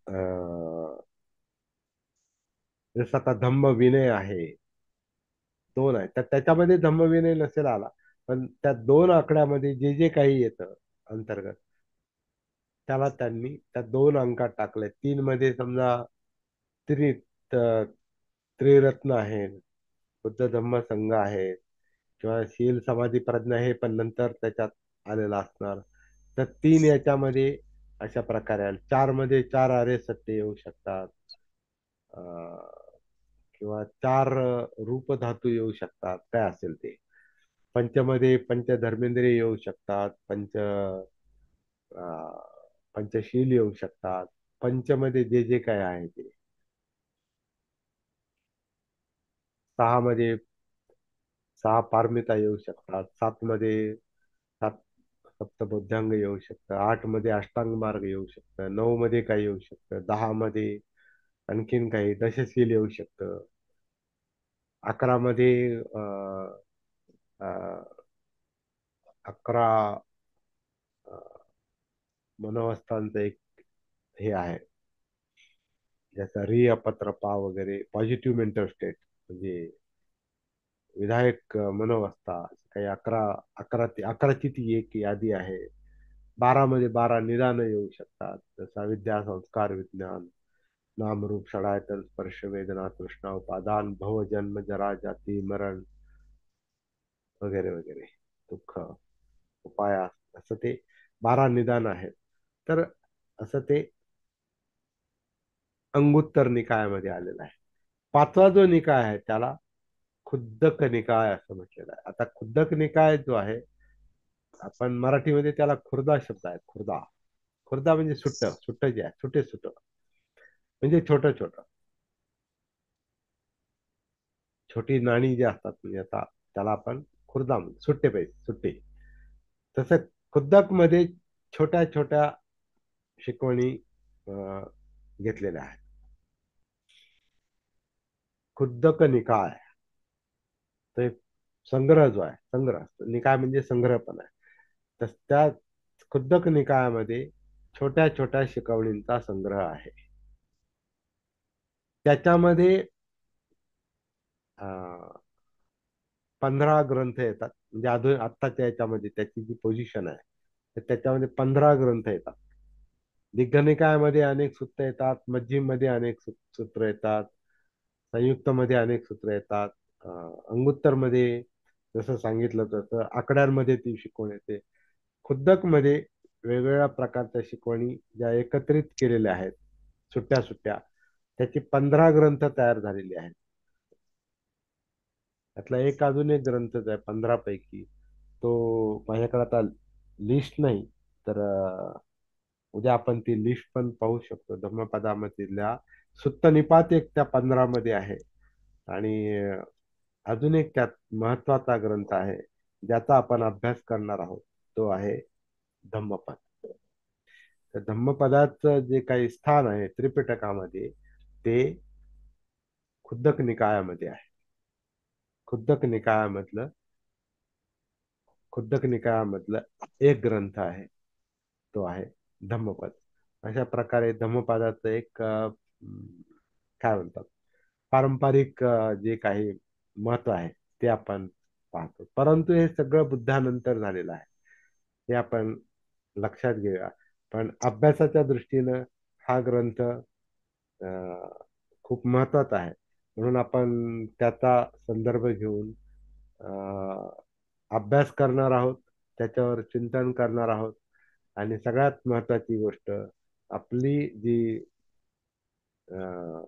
अ, जसं आता धम्म विनय आहे, दोन आहे, तर त्याच्यामध्ये धम्मविनय नसेल आला, पण त्या दोन आकड्यामध्ये जे जे काही येतं अंतर्गत, त्याला त्यांनी त्या दोन अंकात टाकलंय. तीन मध्ये समजा त्रि त- त्रिरत्न आहे, बुद्ध धम्म संघ आहे, किंवा शील समाधी प्रज्ञा हे पण नंतर त्याच्यात आलेलं असणार. तर तीन याच्यामध्ये अशा प्रकारे आले. चार मध्ये चार आर्य सत्य येऊ शकतात, किंवा चार रूप धातू येऊ शकतात, काय असेल ते. पंचमध्ये पंच धर्मेंद्रिय येऊ शकतात, पंचशील येऊ शकतात. पंचमध्ये जे जे काय आहे ते. सहा मध्ये सहा पारमिता येऊ शकतात. सात मध्ये सात सप्तबुद्ध्यांग येऊ शकतं. आठ मध्ये अष्टांग मार्ग येऊ शकतं. नऊ मध्ये काय येऊ शकतं. दहा मध्ये आणखीन काही दशशील येऊ शकतं. अकरा मध्ये अ, 11 मनोवस्थांचं एक हे आहे, ज्याचा रिअपत्रपा वगैरे पॉझिटिव्ह मेंटल स्टेट, म्हणजे विधायक मनोवस्था. काही अकरा, अकराची ती एक यादी आहे. बारा मध्ये बारा निदान येऊ शकतात, जसा विद्या संस्कार विज्ञान नामरूप षडायतन स्पर्श वेदना तृष्णा उपादान भव जन्म जरा जाती मरण वगैरे वगैरे, दुःख उपाय, असं ते 12 निदान आहेत. तर असं ते अंगुत्तर निकायामध्ये आलेलं आहे. पाचवा जो निकाय आहे त्याला खुद्दक निकाय असं म्हटलेलं आहे. आता खुद्दक निकाय जो आहे, आपण मराठीमध्ये त्याला खुर्दा शब्द आहे. खुर्दा, खुर्दा म्हणजे सुट्ट, सुट्ट जे आहे, सुटे सुट, म्हणजे छोटं छोटं, छोटी नाणी जी असतात, म्हणजे आता त्याला आपण खुर्दा म्हणतो, सुट्टे पैसे, सुट्टे. तसं खुद्दक मध्ये छोट्या छोट्या शिकवणी घेतलेल्या आहेत. खुद्दक निकाय तो एक संग्रह जो आहे, संग्रह, निकाय म्हणजे संग्रह पण आहे. तर त्या खुद्दक निकायामध्ये छोट्या छोट्या शिकवणींचा संग्रह आहे. त्याच्यामध्ये 15 ग्रंथ येतात, म्हणजे आत्ताच्या याच्यामध्ये त्याची जी पोझिशन आहे, तर त्याच्यामध्ये 15 ग्रंथ येतात. दिग्गनिकायामध्ये अनेक सूत्र येतात, मध्यम मध्ये अनेक सूत्र येतात, संयुक्त मध्ये अनेक सूत्र येतात, अंगुत्तर मध्ये जसं सांगितलं तसं आकड्यांमध्ये ती शिकवण येते. खुद्दक मध्ये वेगवेगळ्या प्रकारच्या शिकवणी ज्या एकत्रित केलेल्या आहेत, सुट्ट्या सुट्ट्या, त्याची 15 ग्रंथ तयार झालेली आहेत. त्यातला एक अजून एक ग्रंथच आहे 15 पैकी, तो माझ्याकडे आता लिस्ट नाही, तर उद्या आपण ती लिस्ट पण पाहू शकतो. धम्मपदामधल्या सुत्त निपात एक त्या 15 मध्ये आहे. आणि अजून एक त्यात महत्वाचा ग्रंथ आहे, ज्याचा आपण अभ्यास करणार आहोत, तो आहे धम्मपद. तर धम्मपदाचं जे काही स्थान आहे त्रिपिटकामध्ये, ते खुद्दक निकायामध्ये आहे. खुद्दक निकायामधलं खुद्दक निकायामधलं एक ग्रंथ आहे, तो आहे धम्मपद. अशा प्रकारे धम्मपदाचं एक काय म्हणतात, पारंपरिक जे काही महत्व आहे ते आपण पाहतो. परंतु हे सगळं बुद्धानंतर झालेलं आहे, हे आपण लक्षात घेऊया. पण अभ्यासाच्या दृष्टीनं हा ग्रंथ खूप महत्वाचा आहे, म्हणून आपण त्याचा संदर्भ घेऊन अभ्यास करणार आहोत, त्याच्यावर चिंतन करणार आहोत. आणि सगळ्यात महत्वाची गोष्ट, आपली जी अं,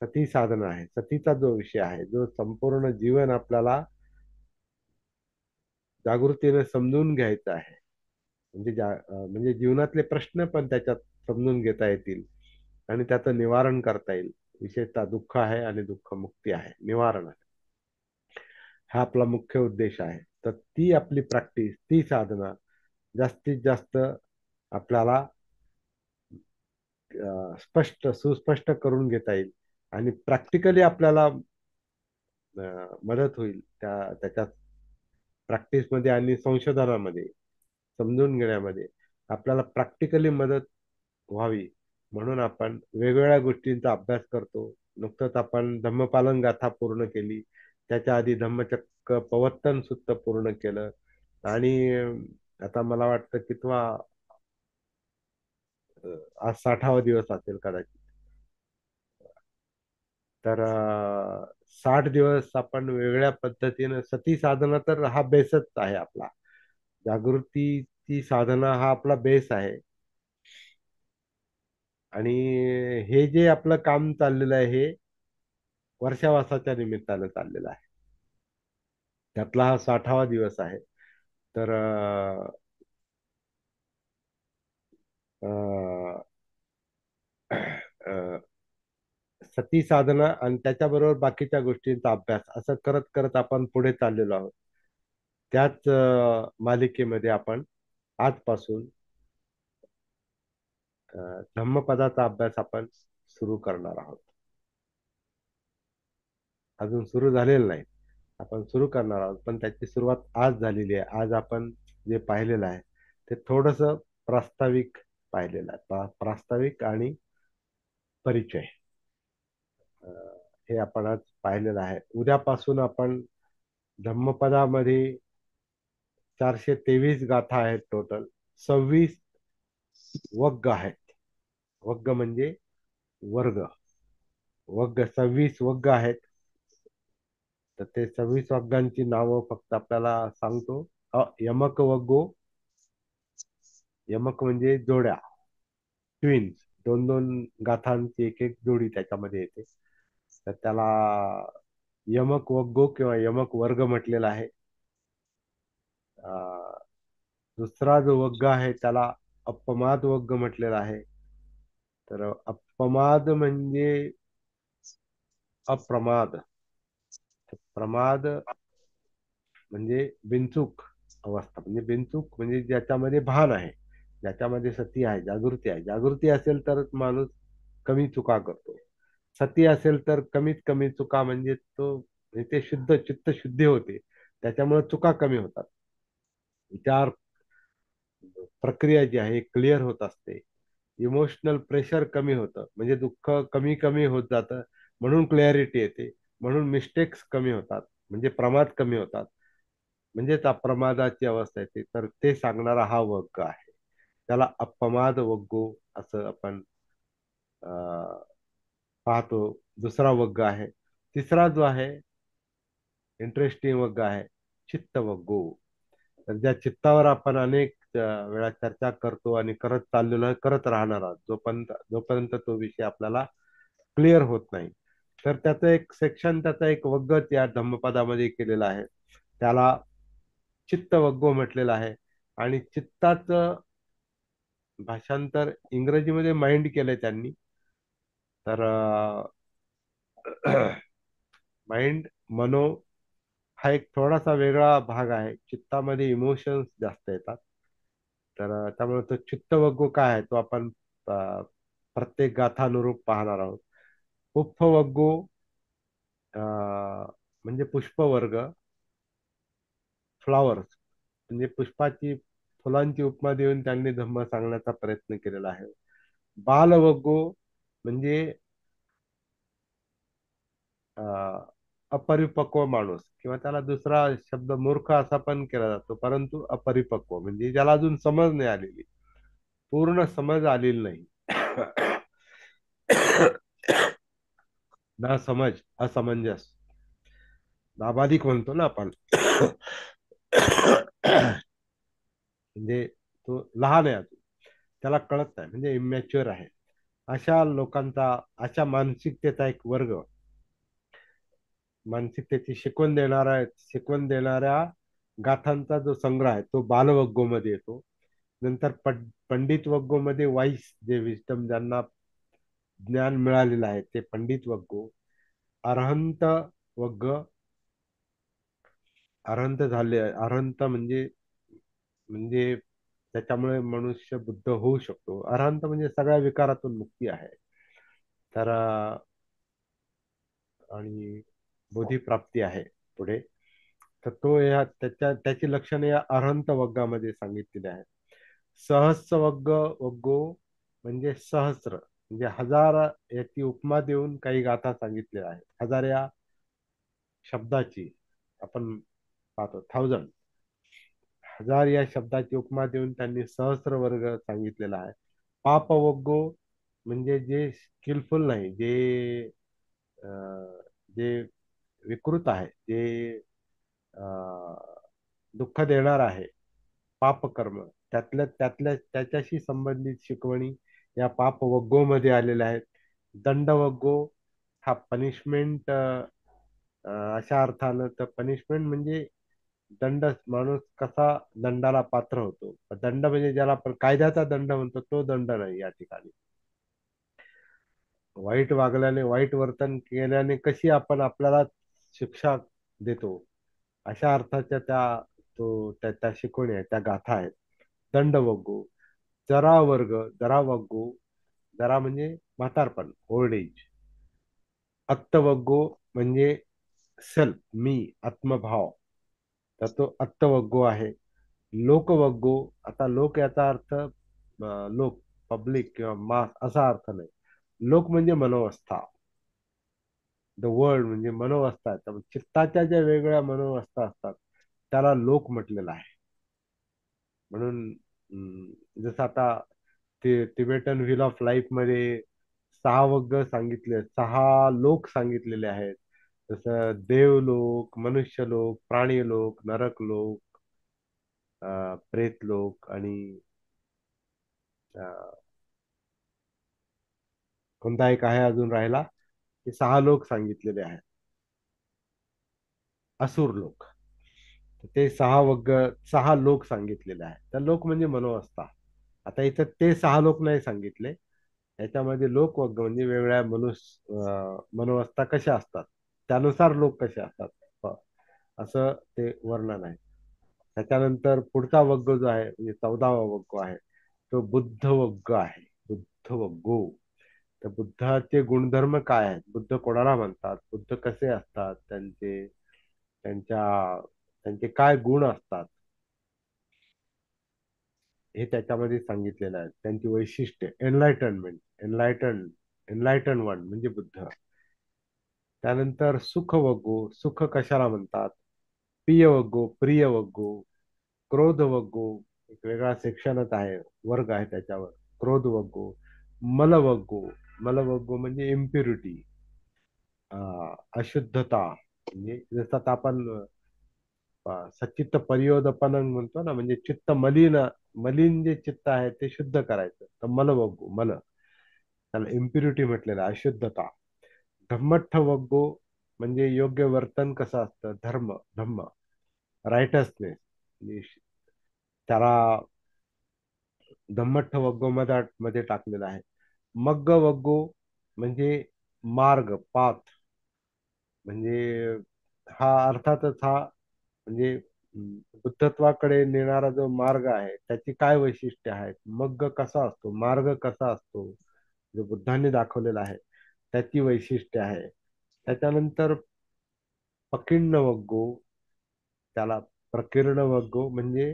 सती साधना आहे, सतीचा जो विषय आहे, जो संपूर्ण जीवन आपल्याला जागृतीने समजून घ्यायचा आहे, म्हणजे म्हणजे जीवनातले प्रश्न पण त्याच्यात समजून घेता येतील आणि त्याचं निवारण करता येईल, विशेषतः दुःख आहे आणि दुःख मुक्ती आहे, निवारण आहे. हा आपला मुख्य उद्देश आहे. तर ती आपली प्रॅक्टिस, ती साधना जास्तीत जास्त आपल्याला स्पष्ट सुस्पष्ट करून घेता येईल आणि प्रॅक्टिकली आपल्याला मदत होईल त्याच्या प्रॅक्टिसमध्ये आणि संशोधनामध्ये समजून घेण्यामध्ये आपल्याला प्रॅक्टिकली मदत व्हावी म्हणून आपण वेगवेगळ्या गोष्टींचा अभ्यास करतो. नुकतंच आपण धम्मपालन गाथा पूर्ण केली, त्याच्या आधी धम्मचक्र प्रवर्तन सुद्धा पूर्ण केलं आणि आता मला वाटतं की तो आज 60वा दिवस असेल कदाचित. तर 60 दिवस आपण वेगळ्या पद्धतीनं सती साधना तर हा बेसच आहे आपला. जागृतीची साधना हा आपला बेस आहे. आणि हे जे आपलं काम चाललेलं आहे हे वर्षावासाच्या निमित्तानं चाललेलं आहे. त्यातला हा 60वा दिवस आहे. तर अ, अ, सती साधना आणि त्याच्याबरोबर बाकीच्या गोष्टींचा अभ्यास असं करत करत आपण पुढे चाललेलो आहोत. त्याच मालिकेमध्ये आपण आजपासून धम्मपदाचा अभ्यास आपण सुरू करणार आहोत. अजून सुरू झालेलं नाही. आपण सुरू करणार आहोत पण त्याची सुरुवात आज झालेली आहे. आज आपण जे पाहिलेलं आहे ते थोडस प्रास्ताविक पाहिलेलं आहे. प्रास्ताविक आणि परिचय हे आपण आज पाहिलेलं आहे. उद्यापासून आपण धम्मपदामध्ये 423 गाथा आहेत टोटल. 26 वग्ग आहेत. वग्ग म्हणजे वर्ग. वग्ग 26 वग्ग आहेत. तर ते 26 वग्गांची नावं फक्त आपल्याला सांगतो. यमक वग्गो. यमक म्हणजे जोड्या, ट्विन्स. दोन दोन गाथांची एक एक जोडी त्याच्यामध्ये येते. तर त्याला यमक वग्गो किंवा यमक वर्ग म्हटलेला आहे. अं, दुसरा जो वग्ग आहे त्याला अपमाद वग्ग म्हटलेला आहे. तर अपमाद म्हणजे अप्रमाद. प्रमाद म्हणजे बिनचूक अवस्था, म्हणजे बिनचूक म्हणजे ज्याच्यामध्ये भान आहे, ज्याच्यामध्ये सती आहे, जागृती आहे. जागृती असेल तर माणूस कमी चुका करतो. सती असेल तर कमीत कमी चुका म्हणजे तो म्हणजे ते शुद्ध चित्त शुद्धी होते, त्याच्यामुळे चुका कमी होतात. विचार प्रक्रिया जी आहे क्लिअर होत असते. इमोशनल प्रेशर कमी होतं, म्हणजे दुःख कमी कमी होत जातं. म्हणून क्लॅरिटी येते. म्हणून मिस्टेक्स कमी होतात, म्हणजे प्रमाद कमी होतात. म्हणजेच अप्रमादाची अवस्था येते. तर ते सांगणारा हा वर्ग आहे. त्याला अपमाद वग्गो असं आपण पाहतो. दुसरा वर्ग आहे. तिसरा जो आहे इंटरेस्टिंग वर्ग आहे चित्त वग्गो. तर ज्या चित्तावर आपण अनेक वेळा चर्चा करतो आणि करत चाललेलो आहे, करत राहणार आहोत जोपर्यंत तो विषय आपल्याला क्लिअर होत नाही. तर त्याचं एक सेक्शन, त्याचा एक वग्गच या धम्मपदामध्ये केलेला आहे. त्याला चित्त वग्गो म्हटलेलं आहे. आणि चित्ताचं भाषांतर इंग्रजीमध्ये माइंड केलंय त्यांनी. तर माइंड, मनो हा एक थोडासा वेगळा भाग आहे. चित्तामध्ये इमोशन्स जास्त येतात. तर त्यामुळे तो चित्तवग्गो काय आहे तो आपण अ, प्रत्येक गाथानुरूप पाहणार आहोत. पुष्पवग्गो म्हणजे पुष्पवर्ग, फ्लॉवर्स म्हणजे पुष्पाची, फुलांची उपमा देऊन त्यांनी धम्म सांगण्याचा प्रयत्न केलेला आहे. बालवग्गो म्हणजे अ, अपरिपक्व माणूस, किंवा त्याला दुसरा शब्द मूर्ख असा पण केला जातो, परंतु अपरिपक्व म्हणजे ज्याला अजून समज नाही आलेली, पूर्ण समज आलेली नाही. ना समज, असमंजस, नाबालिक म्हणतो ना आपण. म्हणजे तो लहान आहे अजून, त्याला कळत नाही, म्हणजे इमॅच्युअर आहे. अशा लोकांचा, अशा मानसिकतेचा एक वर्ग, मानसिकतेची शिकवण देणाऱ्या गाथांचा जो संग्रह आहे तो बालवग्गो मध्ये येतो. नंतर पंडित वग्गो मध्ये वाईस, जे विस्डम, ज्यांना ज्ञान मिळालेलं आहे ते पंडित वग्गो. अरहंत वग्ग, अरहंत झाले, अरहंत म्हणजे त्याच्यामुळे मनुष्य बुद्ध होऊ शकतो. अरहंत म्हणजे सगळ्या विकारातून मुक्ती आहे. तर आणि बोधिप्राप्ती आहे पुढे. तर तो त्याची लक्षणे या अरहंत वग्गामध्ये सांगितलेली आहेत. सहस्र वग्गो म्हणजे सहस्र, म्हणजे हजार, याची उपमा देऊन काही गाथा सांगितलेल्या आहेत. हजार या शब्दाची आपण पाहतो, थाउजंड, हजार या शब्दाची उपमा देऊन त्यांनी सहस्र वर्ग सांगितलेला आहे. पाप वग्गो म्हणजे जे स्किलफुल नाही, जे विकृत आहे, जे दुःख देणार आहे, पापकर्म, त्याच्याशी संबंधित शिकवणी या पाप वग्गो मध्ये आलेल्या आहेत. दंड वग्गो हा पनिशमेंट, अशा अर्थानं तर पनिशमेंट म्हणजे दंड, माणूस कसा दंडाला पात्र होतो. दंड म्हणजे ज्याला आपण कायद्याचा दंड म्हणतो तो दंड नाही या ठिकाणी. वाईट वागल्याने, वाईट वर्तन केल्याने कशी आपण आपल्याला शिक्षा देतो, अशा अर्थाच्या त्या शिकवणी आहेत, त्या गाथा आहेत. दंड वग्गो, जरा वर्ग, जरा वग्गो, जरा म्हणजे म्हातारपण, ओल्ड एज. अत्तवग्गो म्हणजे सेल्फ, मी, आत्मभाव, तर तो अत्तवग्गो आहे. लोकवग्गो, आता लोक याचा अर्थ लोक, पब्लिक किंवा मास असा अर्थ नाही. लोक म्हणजे मनोवस्था, द वर्ल्ड म्हणजे मनोवस्था. त्यामुळे चित्ताच्या ज्या वेगळ्या मनोवस्था असतात त्याला लोक म्हटलेलं आहे. म्हणून जसं आता ते तिबेटन व्हील ऑफ लाईफ मध्ये सहा वर्ग सांगितले, सहा लोक सांगितलेले आहेत. जसं देवलोक, मनुष्यलोक, प्राणीलोक, नरकलोक, प्रेतलोक आणि अं, कोणता एक आहे अजून राहिला. हे सहा लोक सांगितलेले आहेत. असुर लोक, ते सहा वर्ग, सहा लोक सांगितलेले आहेत. तर लोक म्हणजे मनोवस्था. आता इथं ते सहा लोक नाही सांगितले. याच्यामध्ये लोक वर्ग म्हणजे वेगळ्या मनोवस्था कशा असतात, त्यानुसार लोक कसे असतात, असं ते वर्णन आहे. त्याच्यानंतर पुढचा वग्ग जो आहे म्हणजे 14वा वग्ग आहे, तो बुद्ध वग्ग आहे. बुद्ध वग्गो. तर बुद्धाचे गुणधर्म काय आहेत, बुद्ध कोणाला म्हणतात, बुद्ध कसे असतात, त्यांच्या त्यांचे काय गुण असतात, हे त्याच्यामध्ये सांगितलेलं आहे. त्यांची वैशिष्ट्ये, एनलायटनमेंट, एनलायटन वन म्हणजे बुद्ध. त्यानंतर सुख वग्गो, सुख कशाला म्हणतात, प्रिय वग्गो, प्रिय वग्गो, क्रोध वग्गो, एक वेगळा सेक्शनच आहे, वर्ग आहे त्याच्यावर. क्रोध वग्गो, मल वग्गो, मल वग्गो म्हणजे इम्प्युरिटी, अशुद्धता, म्हणजे जसं आता आपण सचित्त परियोदपन म्हणतो ना, म्हणजे चित्त मलिन, मलिन जे चित्त आहे ते शुद्ध करायचं, तर मल वग्गो, मल, त्याला इम्प्युरिटी म्हटलेलं आहे, अशुद्धता. धम्मठ्ठ वग्गो म्हणजे योग्य वर्तन कसं असतं, धर्म, धम्म, रायटसनेस, त्याला धम्मठ्ठ वग्गो मध्ये टाकलेला आहे. मग्ग वग्गो म्हणजे मार्ग, पाथ, म्हणजे हा अर्थातच हा म्हणजे बुद्धत्वाकडे नेणारा जो मार्ग आहे त्याची काय वैशिष्ट्य आहेत, मग्ग कसा असतो, मार्ग कसा असतो, जो बुद्धांनी दाखवलेला आहे त्याची वैशिष्ट्य आहे. त्याच्यानंतर पकिन्न वग्गो, त्याला प्रकीर्ण वग्गो म्हणजे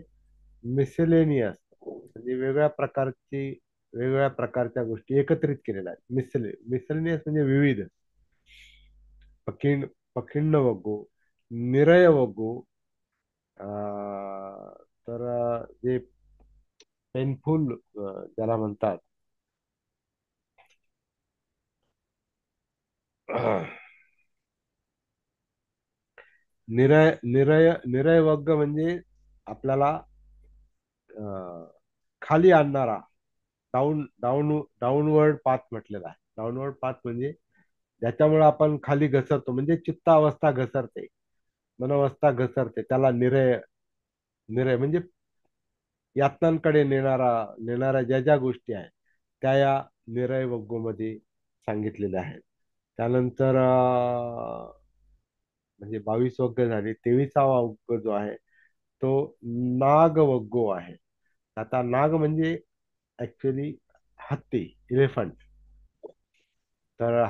मिसेलेनियस, म्हणजे वेगवेगळ्या प्रकारच्या गोष्टी एकत्रित केलेल्या आहेत. मिसलेनियस म्हणजे विविध. पकिण पकिन्न वग्गो, निरय वग्गो, तर जे पेनफुल ज्याला म्हणतात, निरय वग्ग म्हणजे आपल्याला खाली आणणारा, डाऊनवर्ड पाथ म्हटलेला आहे. डाऊनवर्ड पाथ म्हणजे ज्याच्यामुळे आपण खाली घसरतो, म्हणजे चित्तावस्था घसरते, मनोवस्था घसरते, त्याला निरय, निरय म्हणजे यातनांकडे नेणाऱ्या ज्या ज्या गोष्टी आहेत त्या या निरय वग्गोमध्ये सांगितलेले आहेत. त्यानंतर म्हणजे 22 वग्ग झाली. 23वा वग्ग जो आहे तो नागवग्गो आहे. आता नाग म्हणजे ऍक्च्युली हत्ती, इलेफंट. तर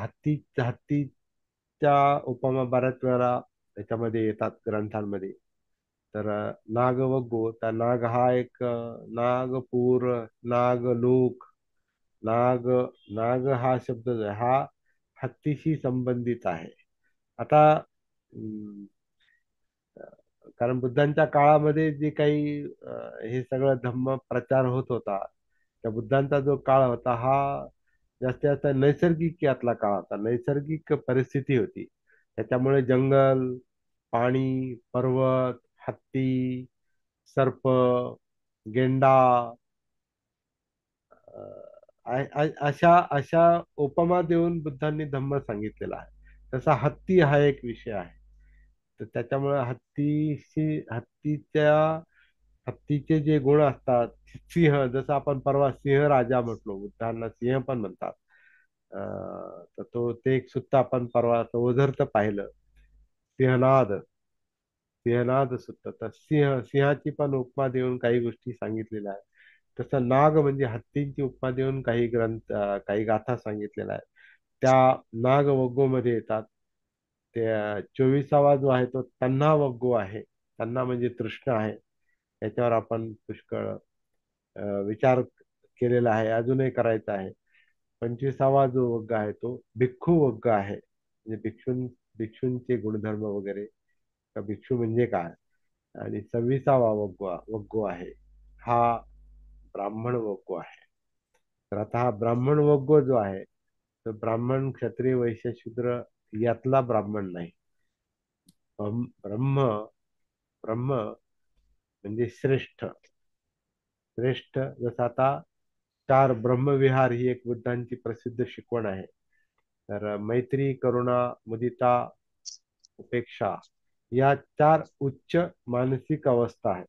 हत्तीच्या उपमा बऱ्याच वेळा त्याच्यामध्ये येतात ग्रंथांमध्ये. तर नागवग्गो, तर नाग हा एक नागपूर, नागलोक, नाग नाग हा शब्द जो आहे हा हत्तीशी संबंधित आहे. आता कारण बुद्धांच्या काळामध्ये जे काही हे सगळं धम्म प्रचार होत होता, त्या बुद्धांचा जो काळ होता हा जास्तीत जास्त नैसर्गिक यातला काळ होता, नैसर्गिक परिस्थिती होती. त्याच्यामुळे जंगल, पाणी, पर्वत, हत्ती, सर्प, गेंडा, अशा अशा उपमा देऊन बुद्धांनी धम्म सांगितलेला आहे. तसा हत्ती हा एक विषय आहे. तर त्याच्यामुळे हत्तीचे जे गुण असतात, सिंह, जसं आपण परवा सिंह राजा म्हटलो, बुद्धांना सिंह पण म्हणतात. तर ते एक सुद्धा आपण परवा ओझरतं पाहिलं, सिंहनाद. सिंहनाद सुद्धा, तर सिंहाची पण उपमा देऊन काही गोष्टी सांगितलेल्या आहेत. तसं नाग म्हणजे हत्तींची उपमा देऊन काही गाथा सांगितलेल्या आहेत. त्या नाग वग्गो मध्ये येतात. त्या 24वा जो आहे तो तन्हा वग्गो आहे. तन्हा म्हणजे तृष्ण आहे. त्याच्यावर आपण पुष्कळ विचार केलेला आहे, अजूनही करायचा आहे. 25वा जो वग्ग आहे तो भिक्खू वग्ग आहे. म्हणजे भिक्षूंचे गुणधर्म वगैरे, का भिक्षू म्हणजे काय. आणि 26वा वग्गो आहे हा ब्राह्मण वग्गो आहे. तर आता हा ब्राह्मण वग्गो जो आहे, तो ब्राह्मण, क्षत्रिय, वैश्य, शूद्र यातला ब्राह्मण नाही. ब्रह्म ब्रह्म म्हणजे श्रेष्ठ. श्रेष्ठ जसं आता 4 ब्रह्मविहार ही एक बुद्धांची प्रसिद्ध शिकवण आहे. तर मैत्री, करुणा, मुदिता, उपेक्षा या 4 उच्च मानसिक अवस्था आहेत.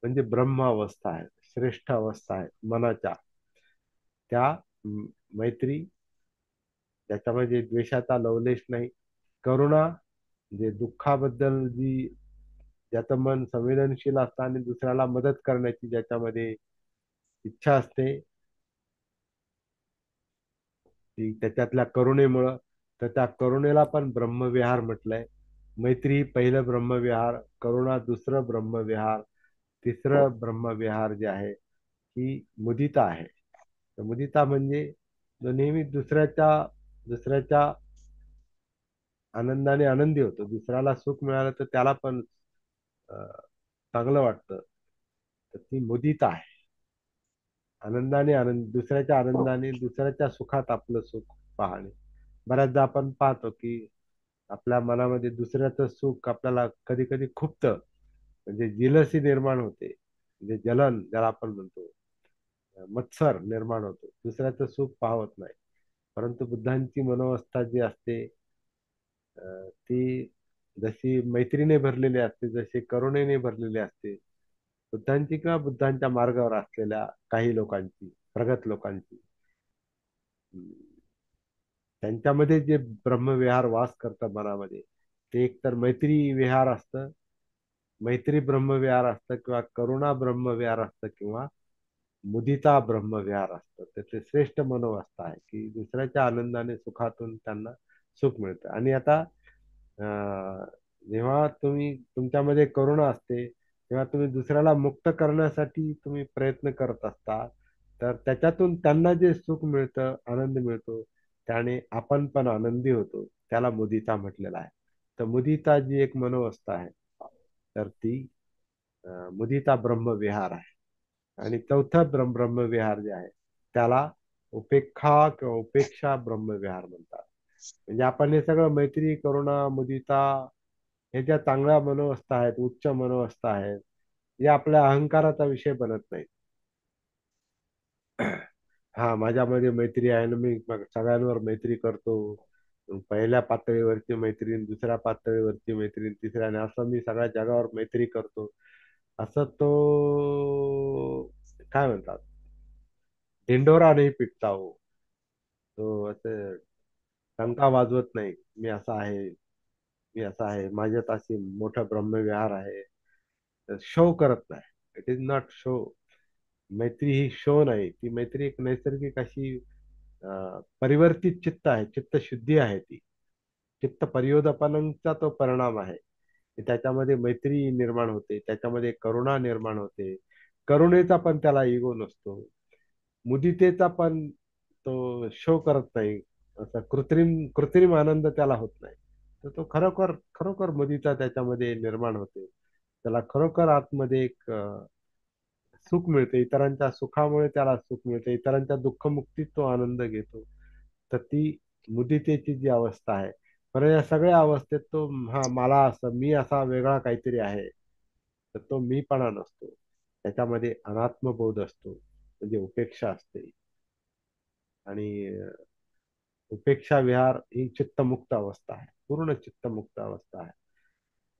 म्हणजे ब्रह्म अवस्था आहे, श्रेष्ठ अवस्था आहे मनाच्या. त्या मैत्री, ज्याच्यामध्ये द्वेषाचा लवलेश नाही. करुणा, जे दुःखाबद्दल ज्याचं मन संवेदनशील असतं आणि दुसऱ्याला मदत करण्याची ज्याच्यामध्ये इच्छा असते, ती त्याच्यातल्या करुणेमुळं. तर त्या करुणेला पण ब्रह्मविहार म्हटलंय. मैत्री पहिलं ब्रह्मविहार, करुणा दुसरं ब्रह्मविहार, तिसरं ब्रह्मविहार जे आहे ही मुदिता आहे. तर मुदिता म्हणजे जो नेहमी दुसऱ्याच्या आनंदाने आनंदी होतो. दुसऱ्याला सुख मिळालं तर त्याला पण चांगलं वाटतं. तर ती मुदिता आहे. दुसऱ्याच्या आनंदाने, दुसऱ्याच्या सुखात आपलं सुख पाहणे. बऱ्याचदा आपण पाहतो की आपल्या मनामध्ये दुसऱ्याचं सुख आपल्याला कधी कधी खुपतं. म्हणजे जिलसी निर्माण होते, म्हणजे जलन ज्याला आपण म्हणतो, मत्सर निर्माण होतो, दुसऱ्याचं सुख पाहत नाही. परंतु बुद्धांची मनोवस्था जी असते ती जशी मैत्रीने भरलेली असते, जशी करुणेने भरलेली असते, बुद्धांची किंवा बुद्धांच्या मार्गावर असलेल्या काही लोकांची, प्रगत लोकांची, त्यांच्यामध्ये जे ब्रह्मविहार वास करतं मनामध्ये, ते एकतर मैत्री विहार असतं, मैत्री ब्रह्मविहार असतं, किंवा करुणा ब्रह्मविहार असतं, किंवा मुदिता ब्रह्मविहार असतं. त्याचे श्रेष्ठ मनोवस्था आहे की दुसऱ्याच्या आनंदाने, सुखातून त्यांना सुख मिळतं. आणि आता अं, जेव्हा तुमच्यामध्ये करुणा असते, तेव्हा तुम्ही दुसऱ्याला मुक्त करण्यासाठी तुम्ही प्रयत्न करत असता. तर त्याच्यातून त्यांना जे सुख मिळतं, आनंद मिळतो, त्याने आपण पण आनंदी होतो. त्याला मुदिता म्हटलेला आहे. तर मुदिता जी एक मनोवस्था आहे, तर ती मुदिता ब्रह्मविहार आहे. आणि चौथं ब्रह्मविहार जे आहे त्याला उपेक्षा किंवा उपेक्षा ब्रह्मविहार म्हणतात. म्हणजे आपण हे सगळं मैत्री, करुणा, मुदिता, हे ज्या चांगल्या मनोवस्था आहेत, उच्च मनोवस्था आहेत, या आपल्या अहंकाराचा विषय बनत नाही. हा, माझ्यामध्ये मैत्री आहे ना, मी सगळ्यांवर मैत्री करतो. पहिल्या पातळीवरची मैत्रीण, दुसऱ्या पातळीवरची मैत्रीण, तिसऱ्या, आणि असं मी सगळ्या जगावर मैत्री करतो. असं तो काय म्हणतात, ढिंडोरा नाही पिटता हो. तो असं टंका वाजवत नाही, मी असा आहे, मी असा आहे, माझ्यात अशी मोठा ब्रह्मविहार आहे. शो करत नाही. It is not show. मैत्री ही शो नाही, ती मैत्री एक नैसर्गिक अशी परिवर्तित चित्त आहे, चित्तशुद्धी आहे ती. चित्त परियोदापनाचा तो परिणाम आहे की त्याच्यामध्ये मैत्री निर्माण होते, त्याच्यामध्ये करुणा निर्माण होते. करुणेचा पण त्याला इगो नसतो. मुदितेचा पण तो शो करत नाही. असा कृत्रिम कृत्रिम आनंद त्याला होत नाही. तर तो खरोखर खरोखर मुदिता त्याच्यामध्ये निर्माण होते. त्याला खरोखर आतमध्ये एक सुख मिळते. इतरांच्या सुखामुळे त्याला सुख मिळते. इतरांच्या दुःखमुक्तीत तो आनंद घेतो. तर ती मुदितेची जी अवस्था आहे. पण या सगळ्या अवस्थेत तो हा मला असं मी असा वेगळा काहीतरी आहे, तर तो मीपणा नसतो. त्याच्यामध्ये अनात्मबोध असतो, म्हणजे उपेक्षा असते. आणि उपेक्षा विहार ही चित्तमुक्त अवस्था आहे, पूर्ण चित्तमुक्त अवस्था आहे.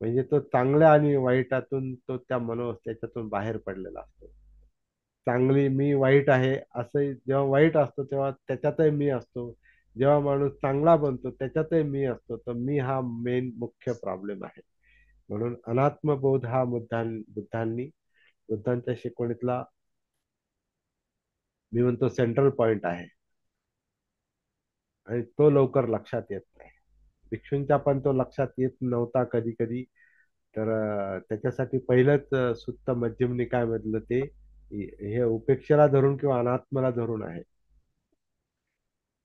म्हणजे तो चांगल्या आणि वाईटातून तो त्या मनोवस्थेच्यातून बाहेर पडलेला असतो. चांगली मी वाईट आहे असं जेव्हा वाईट असतो तेव्हा त्याच्यातही मी असतो. जेव्हा माणूस चांगला बनतो त्याच्यातही मी असतो. तर मी हा मेन मुख्य प्रॉब्लेम आहे. म्हणून अनात्मबोध हा बुद्धांच्या शिकवणीतला मी म्हणतो सेंट्रल पॉइंट आहे. आणि तो लवकर लक्षात येत नाही. भिक्षूंच्या पण तो लक्षात येत नव्हता कधी कधी. तर त्याच्यासाठी पहिलंच सुत्त मध्यम निकाय मधलं ते हे उपेक्षेला धरून किंवा अनात्मला धरून आहे.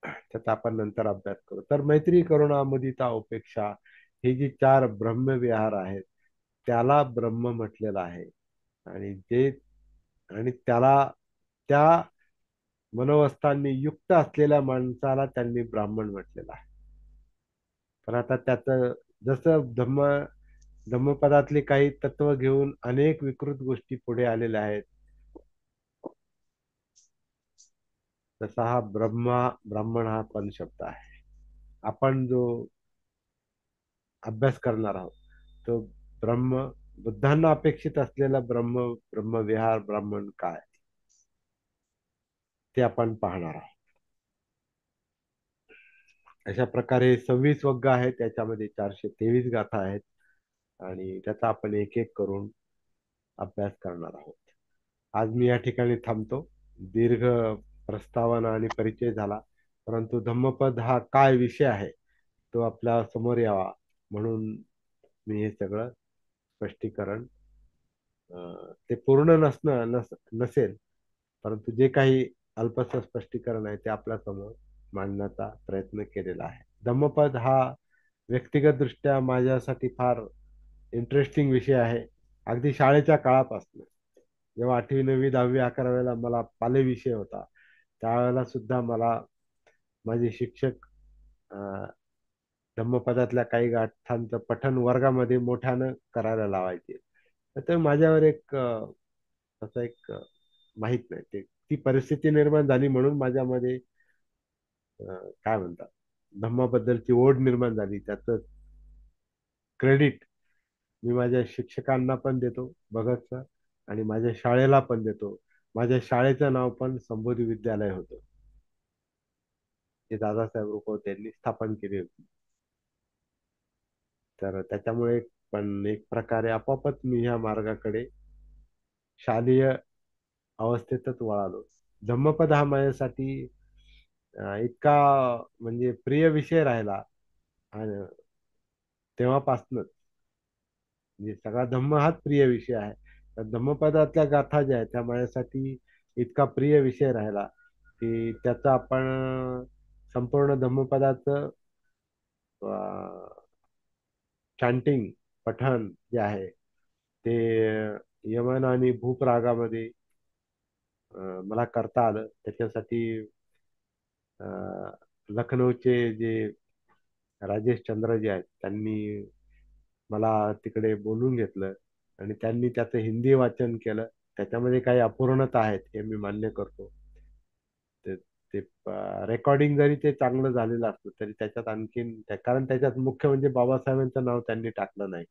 त्याचा आपण नंतर अभ्यास करू. तर मैत्री, करुणा, मुदिता, उपेक्षा ही जी चार ब्रह्मविहार आहेत, त्याला ब्रह्म म्हटलेलं आहे. आणि जे आणि त्याला त्या मनोवस्थांनी युक्त असलेल्या माणसाला त्यांनी ब्राह्मण म्हटलेलं आहे. पण आता त्याचं जसं धम्मपदातले काही तत्व घेऊन अनेक विकृत गोष्टी पुढे आलेल्या आहेत, तसा हा ब्राह्मण हा पण शब्द आहे. आपण जो अभ्यास करणार आहोत तो ब्रह्म, बुद्धांना अपेक्षित असलेला ब्रह्मविहार ब्राह्मण काय, ते आपण पाहणार आहोत. अशा प्रकारे 26 वग्ग आहेत, त्याच्यामध्ये 423 गाथा आहेत. आणि त्याचा आपण एक एक करून अभ्यास करणार आहोत. आज मी या ठिकाणी थांबतो. दीर्घ प्रस्तावना आणि परिचय झाला, परंतु धम्मपद हा काय विषय आहे तो आपल्या समोर यावा म्हणून मी हे सगळं स्पष्टीकरण ते पूर्ण नसेल, परंतु जे काही अल्पस स्पष्टीकरण आहे ते आपल्या समोर मांडण्याचा प्रयत्न केलेला आहे. धम्मपद हा व्यक्तिगत दृष्ट्या माझ्यासाठी फार इंटरेस्टिंग विषय आहे. अगदी शाळेच्या काळापासून जेव्हा 8वी 9वी 10वी 11वीला मला पाले विषय होता, त्यावेळेला सुद्धा मला माझे शिक्षक धम्मपदातल्या काही गाथांचं पठण वर्गामध्ये मोठ्यानं करायला लावायचे. तर ते माझ्यावर एक असं एक माहित नाही, ते ती परिस्थिती निर्माण झाली म्हणून माझ्यामध्ये काय म्हणतात धम्माबद्दलची ओढ निर्माण झाली. त्याचं क्रेडिट मी माझ्या शिक्षकांना पण देतो, भगत सर, आणि माझ्या शाळेला पण देतो. माझ्या शाळेचं नाव पण संबोधी विद्यालय होतं. ते दादासाहेब रुपवत यांनी स्थापन केली होती. तर त्याच्यामुळे पण एक प्रकारे आपोआपच मी ह्या मार्गाकडे शालेय अवस्थेतच वळालो. धम्मपद हा माझ्यासाठी इतका म्हणजे प्रिय विषय राहिला आणि तेव्हापासूनच म्हणजे सगळा धम्म हाच प्रिय विषय आहे. तर धम्मपदातल्या गाथा ज्या आहेत त्या माझ्यासाठी इतका प्रिय विषय राहिला की त्याचं आपण संपूर्ण धम्मपदाचं चांटिंग पठण जे आहे ते यमन आणि भूप रागामध्ये मला करता आलं. त्याच्यासाठी लखनौचे जे राजेश चंद्र जे आहेत त्यांनी मला तिकडे बोलून घेतलं आणि त्यांनी त्याचं हिंदी वाचन केलं. त्याच्यामध्ये काही अपूर्णता आहेत हे मी मान्य करतो. ते ते रेकॉर्डिंग जरी ते चांगलं झालेलं असलं तरी त्याच्यात आणखीन कारण त्याच्यात मुख्य म्हणजे बाबासाहेबांचं नाव त्यांनी टाकलं नाही.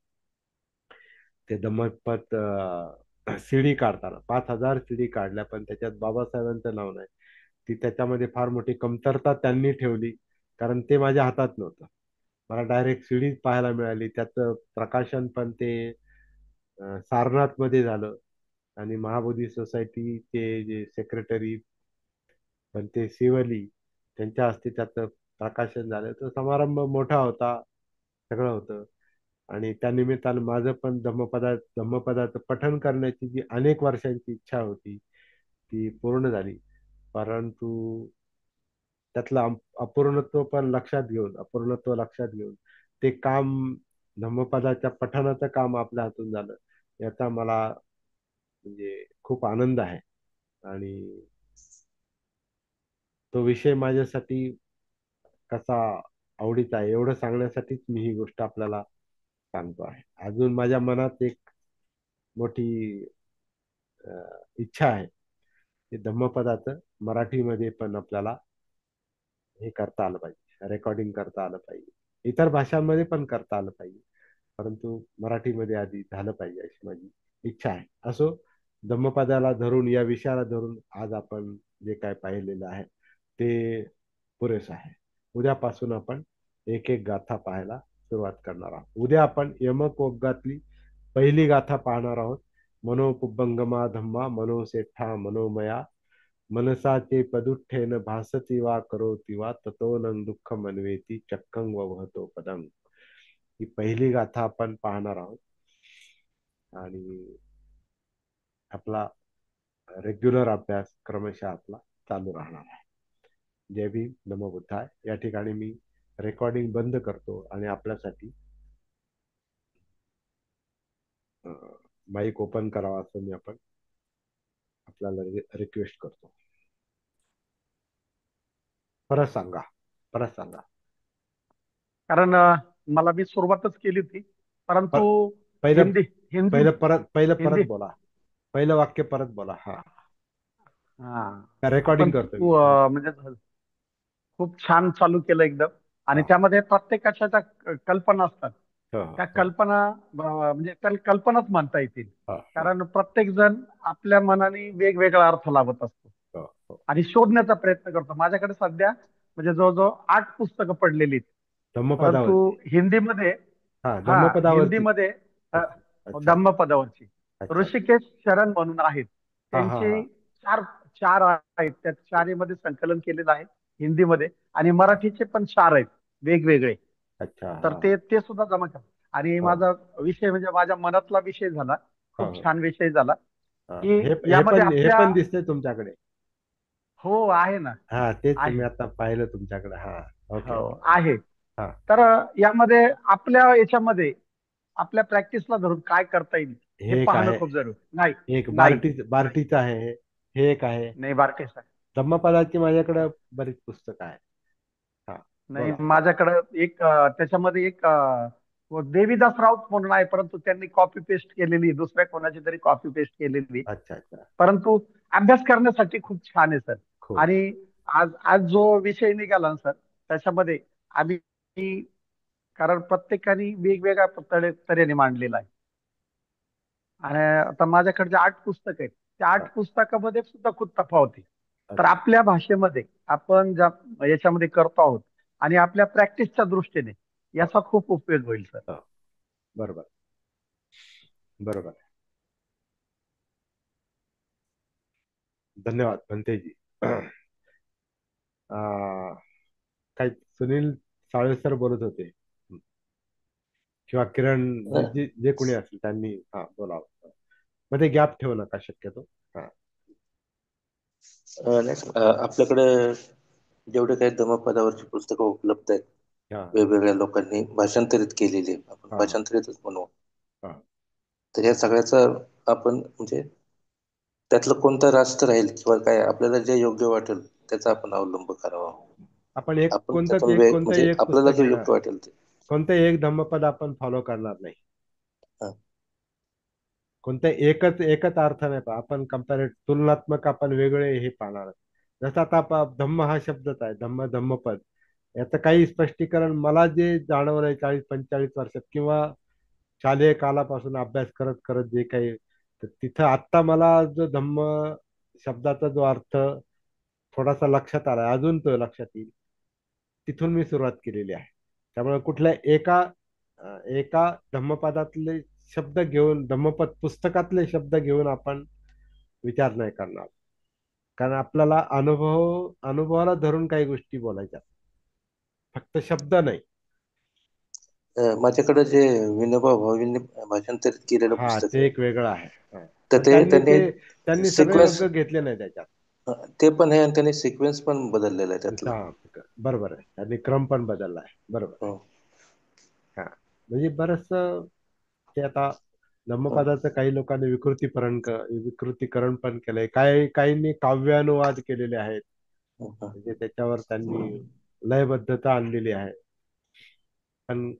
ते दमटपत सीडी काढताना 5,000 सीडी काढल्या पण त्याच्यात बाबासाहेबांचं नाव नाही. ती त्याच्यामध्ये फार मोठी कमतरता त्यांनी ठेवली, कारण ते माझ्या हातात नव्हतं. मला डायरेक्ट सीडीज पाहायला मिळाली. त्याचं प्रकाशन पण ते सारनाथ मध्ये झालं. आणि महाबोधी सोसायटीचे जे सेक्रेटरी पण ते शिवली, त्यांच्या हस्ते त्याचं प्रकाशन झालं. तो समारंभ मोठा होता, सगळं होतं. आणि त्या निमित्तानं माझं पण धम्मपदाचं पठण करण्याची जी अनेक वर्षांची इच्छा होती ती पूर्ण झाली. परंतु त्यातलं अपूर्णत्व लक्षात घेऊन ते काम, धम्मपदाच्या पठणाचं काम आपल्या हातून झालं, याचा मला म्हणजे खूप आनंद आहे. आणि तो विषय माझ्यासाठी कसा आवडीचा आहे एवढं सांगण्यासाठीच मी ही गोष्ट आपल्याला सांगतो आहे. अजून माझ्या मनात एक मोठी इच्छा आहे की धम्मपदाचं मराठीमध्ये पण आपल्याला हे करता आलं पाहिजे, रेकॉर्डिंग करता आलं पाहिजे. इतर भाषांमध्ये पण करता आलं पाहिजे, परंतु मराठीमध्ये आधी झालं पाहिजे अशी माझी इच्छा आहे. असो, धम्मपदाला धरून, या विषयाला धरून आज आपण जे काय पाहिलेलं आहे ते पुरेसं आहे. उद्यापासून आपण एक एक गाथा पाहायला सुरुवात करणार आहोत. उद्या आपण यमक वग्गातली पहिली गाथा पाहणार आहोत. मनोपुब्बंगमा धम्मा मनोसेठा मनोमया मनसाचे पदुठ्ठेन भासती वा करोति वा ततो न दुःख मनवेती चक्कं व वहतो पदं. ही पहिली गाथा आपण पाहणार आहोत. आणि आपला रेग्युलर अभ्यास क्रमशः आपला चालू राहणार आहे. जय भीम, नमो बुद्धाय. या ठिकाणी मी रेकॉर्डिंग बंद करतो आणि आपल्यासाठी माईक ओपन करावा असं मी आपल्याला रिक्वेस्ट करतो. परत सांगा, परत सांगा. कारण मला मी सुरुवातच केली होती, परंतु पर, पहिलं हिंदी हिंदी पहिलं परत हिंदी बोला. पहिलं वाक्य परत बोला. हा, हा. रेकॉर्डिंग आपण करतो मी. म्हणजे खूप छान चालू केलं एकदम. आणि हा, त्यामध्ये प्रत्येकाच्या ज्या कल्पना असतात, हो, त्या हो, कल्पना म्हणजे त्या कल्पनाच म्हणता येतील. हो, हो, कारण प्रत्येक जण आपल्या मनाने वेगवेगळा अर्थ लावत असतो हो, हो. आणि शोधण्याचा प्रयत्न करतो. माझ्याकडे सध्या म्हणजे जवळजवळ 8 पुस्तकं पडलेली आहेत. परंतु धम्मपदावरती. हिंदीमध्ये, हा, हा, धम्मपदावरती. हिंदीमध्ये अच्छा, अच्छा, धम्मपदावरची अच्छा, अच्छा. ऋषिकेश शरण म्हणून आहेत. हा, हा, त्यांची हा. चार चार आहेत. त्या चारीमध्ये संकलन केलेलं आहे हिंदीमध्ये. आणि मराठीचे पण चार आहेत वेगवेगळे. अच्छा, तर हा, ते ते सुद्धा जमा करा. आणि हा, माझा विषय म्हणजे माझ्या मनातला विषय झाला, हा, खूप हा, छान विषय झाला, हा. की हे यामध्ये पण आपल्या, दिसतंय तुमच्याकडे. हो आहे ना, हा, तेच मी आहे, आता पाहिलं तुमच्याकडे. हा, ओके, हो ओके. आहे. हा, तर यामध्ये आपल्या याच्यामध्ये आपल्या प्रॅक्टिसला धरून काय करता येईल हे हे एक पाहणं आहे. खूप जरुरी. नाही, एक नाही, नाही, बार्टीचं आहे हे एक आहे. नाही बारकेस आहे. धम्मपदाची माझ्याकडे बरीच पुस्तकं आहेत. हा, नाही, बोला. माझ्याकडं एक त्याच्यामध्ये एक देवीदास राऊत म्हणून आहे, परंतु त्यांनी कॉपी पेस्ट केलेली, दुसऱ्या कोणाची तरी कॉपी पेस्ट केलेली. अच्छा, अच्छा. परंतु अभ्यास करण्यासाठी खूप छान आहे सर. खूप. आणि आज आज जो विषय निघाला ना सर, त्याच्यामध्ये आम्ही, कारण प्रत्येकाने वेगवेगळ्या तऱ्हेने मांडलेला आहे. आणि आता माझ्याकडे जे 8 पुस्तक आहेत, त्या हा, 8 पुस्तकामध्ये सुद्धा खूप तफावत आहे. तर अच्छा. आपल्या भाषेमध्ये आपण ज्या याच्यामध्ये करतो आहोत आणि आपल्या प्रॅक्टिसच्या दृष्टीने हो, याचा खूप उपयोग होईल सर. हो. बरोबर, बरोबर. धन्यवाद भंतेजी. काय सुनील साळवे सर बोलत होते, किंवा किरण, जे जे कोणी असेल त्यांनी हा बोलावं. मध्ये गॅप ठेवू नका शक्यतो. हा, नाही आपल्याकडे जेवढे काही धम्मपदावरची पुस्तकं उपलब्ध आहेत, हा, वेगवेगळ्या लोकांनी भाषांतरित केलेली आहेत. आपण हा, भाषांतरितच म्हणू. हा. तर या सगळ्याचा आपण म्हणजे त्यातलं कोणतं रास्त राहील किंवा काय आपल्याला जे योग्य वाटेल त्याचा आपण अवलंब करावा. आपण एक आपण त्यातून कोणतंही म्हणजे एक आपल्याला पुस्तक जो योग्य वाटेल ते. कोणतंही एक धम्मपद आपण फॉलो करणार नाही. हा, कोणतं एकच अर्थ नाही आपण तुलनात्मक आपण वेगळे हे पाहणार. जसं आता धम्म हा शब्दच आहे, धम्मपद याचं काही स्पष्टीकरण मला जे जाणवलंय 40-45 वर्षात, किंवा शालेय कालापासून अभ्यास करत करत जे काही, तर तिथं आत्ता मला जो धम्म शब्दाचा जो अर्थ थोडासा लक्षात आला, अजून तो लक्षात येईल. तिथून मी सुरुवात केलेली आहे. त्यामुळे कुठल्या एका धम्मपदातले शब्द घेऊन, धम्मपद पुस्तकातले शब्द घेऊन आपण विचार नाही करणार. कारण आपल्याला अनुभवाला धरून काही गोष्टी बोलायच्या, फक्त शब्द नाही. माझ्याकडे जे विनोबा भावेंनी भाषांतरित केलेलं हा, पुस्तक ते आहे, एक वेगळं आहे. हा. तर पण ते त्यांनी त्यांनी सगळे सिक्वेन्स, योग्य घेतले नाही त्याच्यात. ते पण आहे आणि त्यांनी सिक्वेन्स पण बदललेला आहे त्यातला. हा, बरोबर आहे. त्यांनी क्रम पण बदलला आहे, बरोबर आहे. हं, हा, म्हणजे बरंच ते आता हं, धम्मपदाचं काही लोकांनी विकृतीकरण पण केलंय, काहींनी काव्यानुवाद केलेले आहेत. हं, हं. म्हणजे त्याच्यावर त्यांनी लयबद्धता आणलेली आहे. पण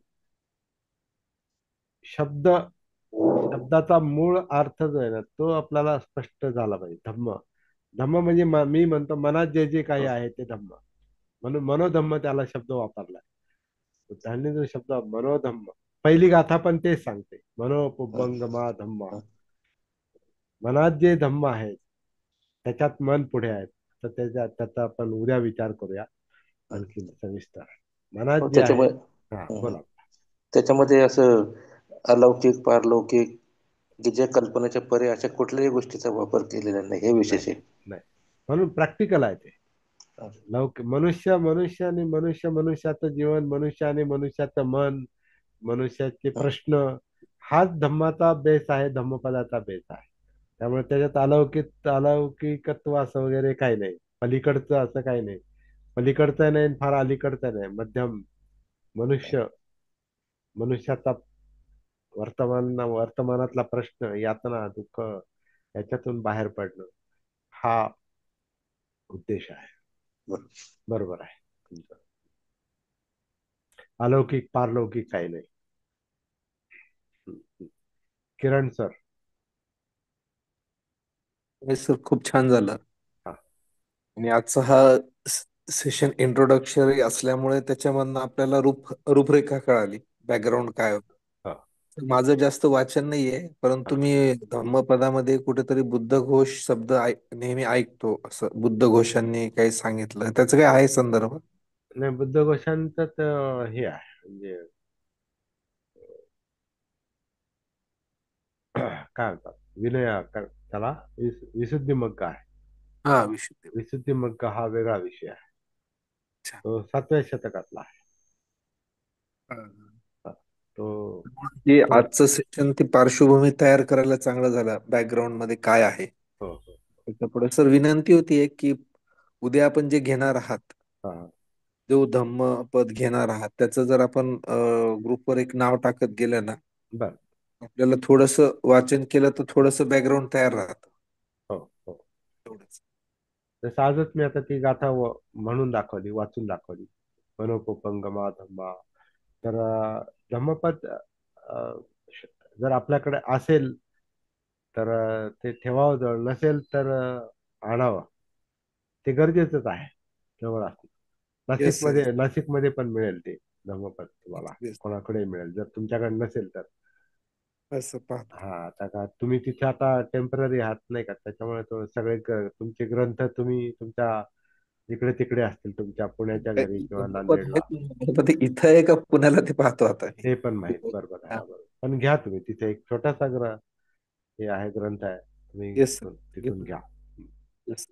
शब्द शब्दाचा मूळ अर्थ जो आहे ना, तो आपल्याला स्पष्ट झाला पाहिजे. धम्म धम्म म्हणजे मी म्हणतो मनात जे जे काही आहे ते धम्म, म्हणून मनोधम्म त्याला शब्द वापरलाय. त्यांनी जो शब्द मनोधम्म, पहिली गाथा पण तेच सांगते, मनोपुब्बंगमा धम्मा. हं. मनात जे धम्म आहे त्याच्यात मन पुढे आहे. तर त्याचा आपण उद्या विचार करूया आणखी सविस्तर. हो, मनात जे आहे. त्याच्यामुळे हा, हं, हं. बोला. त्याच्यामध्ये असं अलौकिक पारलौकिक की जे कल्पनेच्या परे अशा कुठल्याही गोष्टीचा वापर केलेला नाही, हे नाही, विशेष आहे. नाही, म्हणून प्रॅक्टिकल आहे ते. मनुष्याचं जीवन, मनुष्य आणि मनुष्याचं मन, मनुष्याचे हं, प्रश्न, हाच धम्माचा बेस आहे, धम्मपदाचा बेस आहे. त्यामुळे त्याच्यात अलौकिकत्व असं वगैरे काही नाही, पलीकडचं असं काही नाही. पलीकडचं नाही आणि फार अलीकडचं नाही, मध्यम. मनुष्य मनुष्याचा वर्तमानातला प्रश्न, यातना, दुःख, याच्यातून बाहेर पडणं, हा उद्देश आहे. बरोबर. बरोबर आहे तुमचं. अलौकिक पारलौकिक काही नाही. किरण सर. हे सर खूप छान झालं. हा, आणि आजचा हा सेशन इंट्रोडक्शरी असल्यामुळे त्याच्यामधनं आपल्याला रूपरेखा कळाली, बॅकग्राऊंड काय होतं. हा. माझं जास्त वाचन नाहीये, परंतु मी धम्मपदामध्ये कुठेतरी बुद्धघोष शब्द नेहमी ऐकतो. असं बुद्धघोषांनी काही सांगितलं, त्याचं काय आहे संदर्भ? नाही, बुद्धघोषांचं तर हे आहे, म्हणजे काय म्हणतात, त्याला विशुद्धी मग्ग आहे. हा, विशुद्धी. विशुद्धी मग्ग हा वेगळा विषय आहे. अच्छा. तो 7व्या शतकातला आहे. हा. हा, तो हे तो आजचं सेशन ती पार्श्वभूमी तयार करायला चांगलं झालं, बॅकग्राऊंड मध्ये काय आहे. हो, हो. त्याच्या पुढे सर विनंती होती एक की उद्या आपण जे घेणार आहात, हा, जो धम्मपद घेणार आहात, त्याचं जर आपण ग्रुपवर एक नाव टाकत गेलं ना, बर. आपल्याला थोडस वाचन केलं तर थोडस बॅकग्राऊंड तयार राहतं. हो, हो. तेवढंच. तसं आजच मी आता ती गाथा म्हणून दाखवली, वाचून दाखवली. मनोकोपंगमा धम्मा. तर धम्मपद जर आपल्याकडे असेल तर ते ठेवावं जवळ, नसेल तर आणावं. ते गरजेचंच आहे जवळ असणं. Yes sir. नाशिकमध्ये पण मिळेल ते धम्मपद तुम्हाला, येस. कोणाकडे मिळेल जर तुमच्याकडे नसेल तर. असं पाहतो. हा, आता का तुम्ही तिथे आता टेम्पररी आहात नाही का, त्याच्यामुळे तो सगळे तुमचे ग्रंथ तुम्ही तुमच्या इकडे तिकडे असतील, तुमच्या पुण्याच्या घरी किंवा धम्मपद नांदेडला. आहेत, गणपती इथं आहे का पुण्याला ते पाहतो आता मी. ते पण माहीत, बरोबर आहे, हा. हा, बरोबर. पण घ्या तुम्ही तिथे एक छोटासा हे आहे, ग्रंथ आहे, तुम्ही येस सर. तिथून घ्या. येस.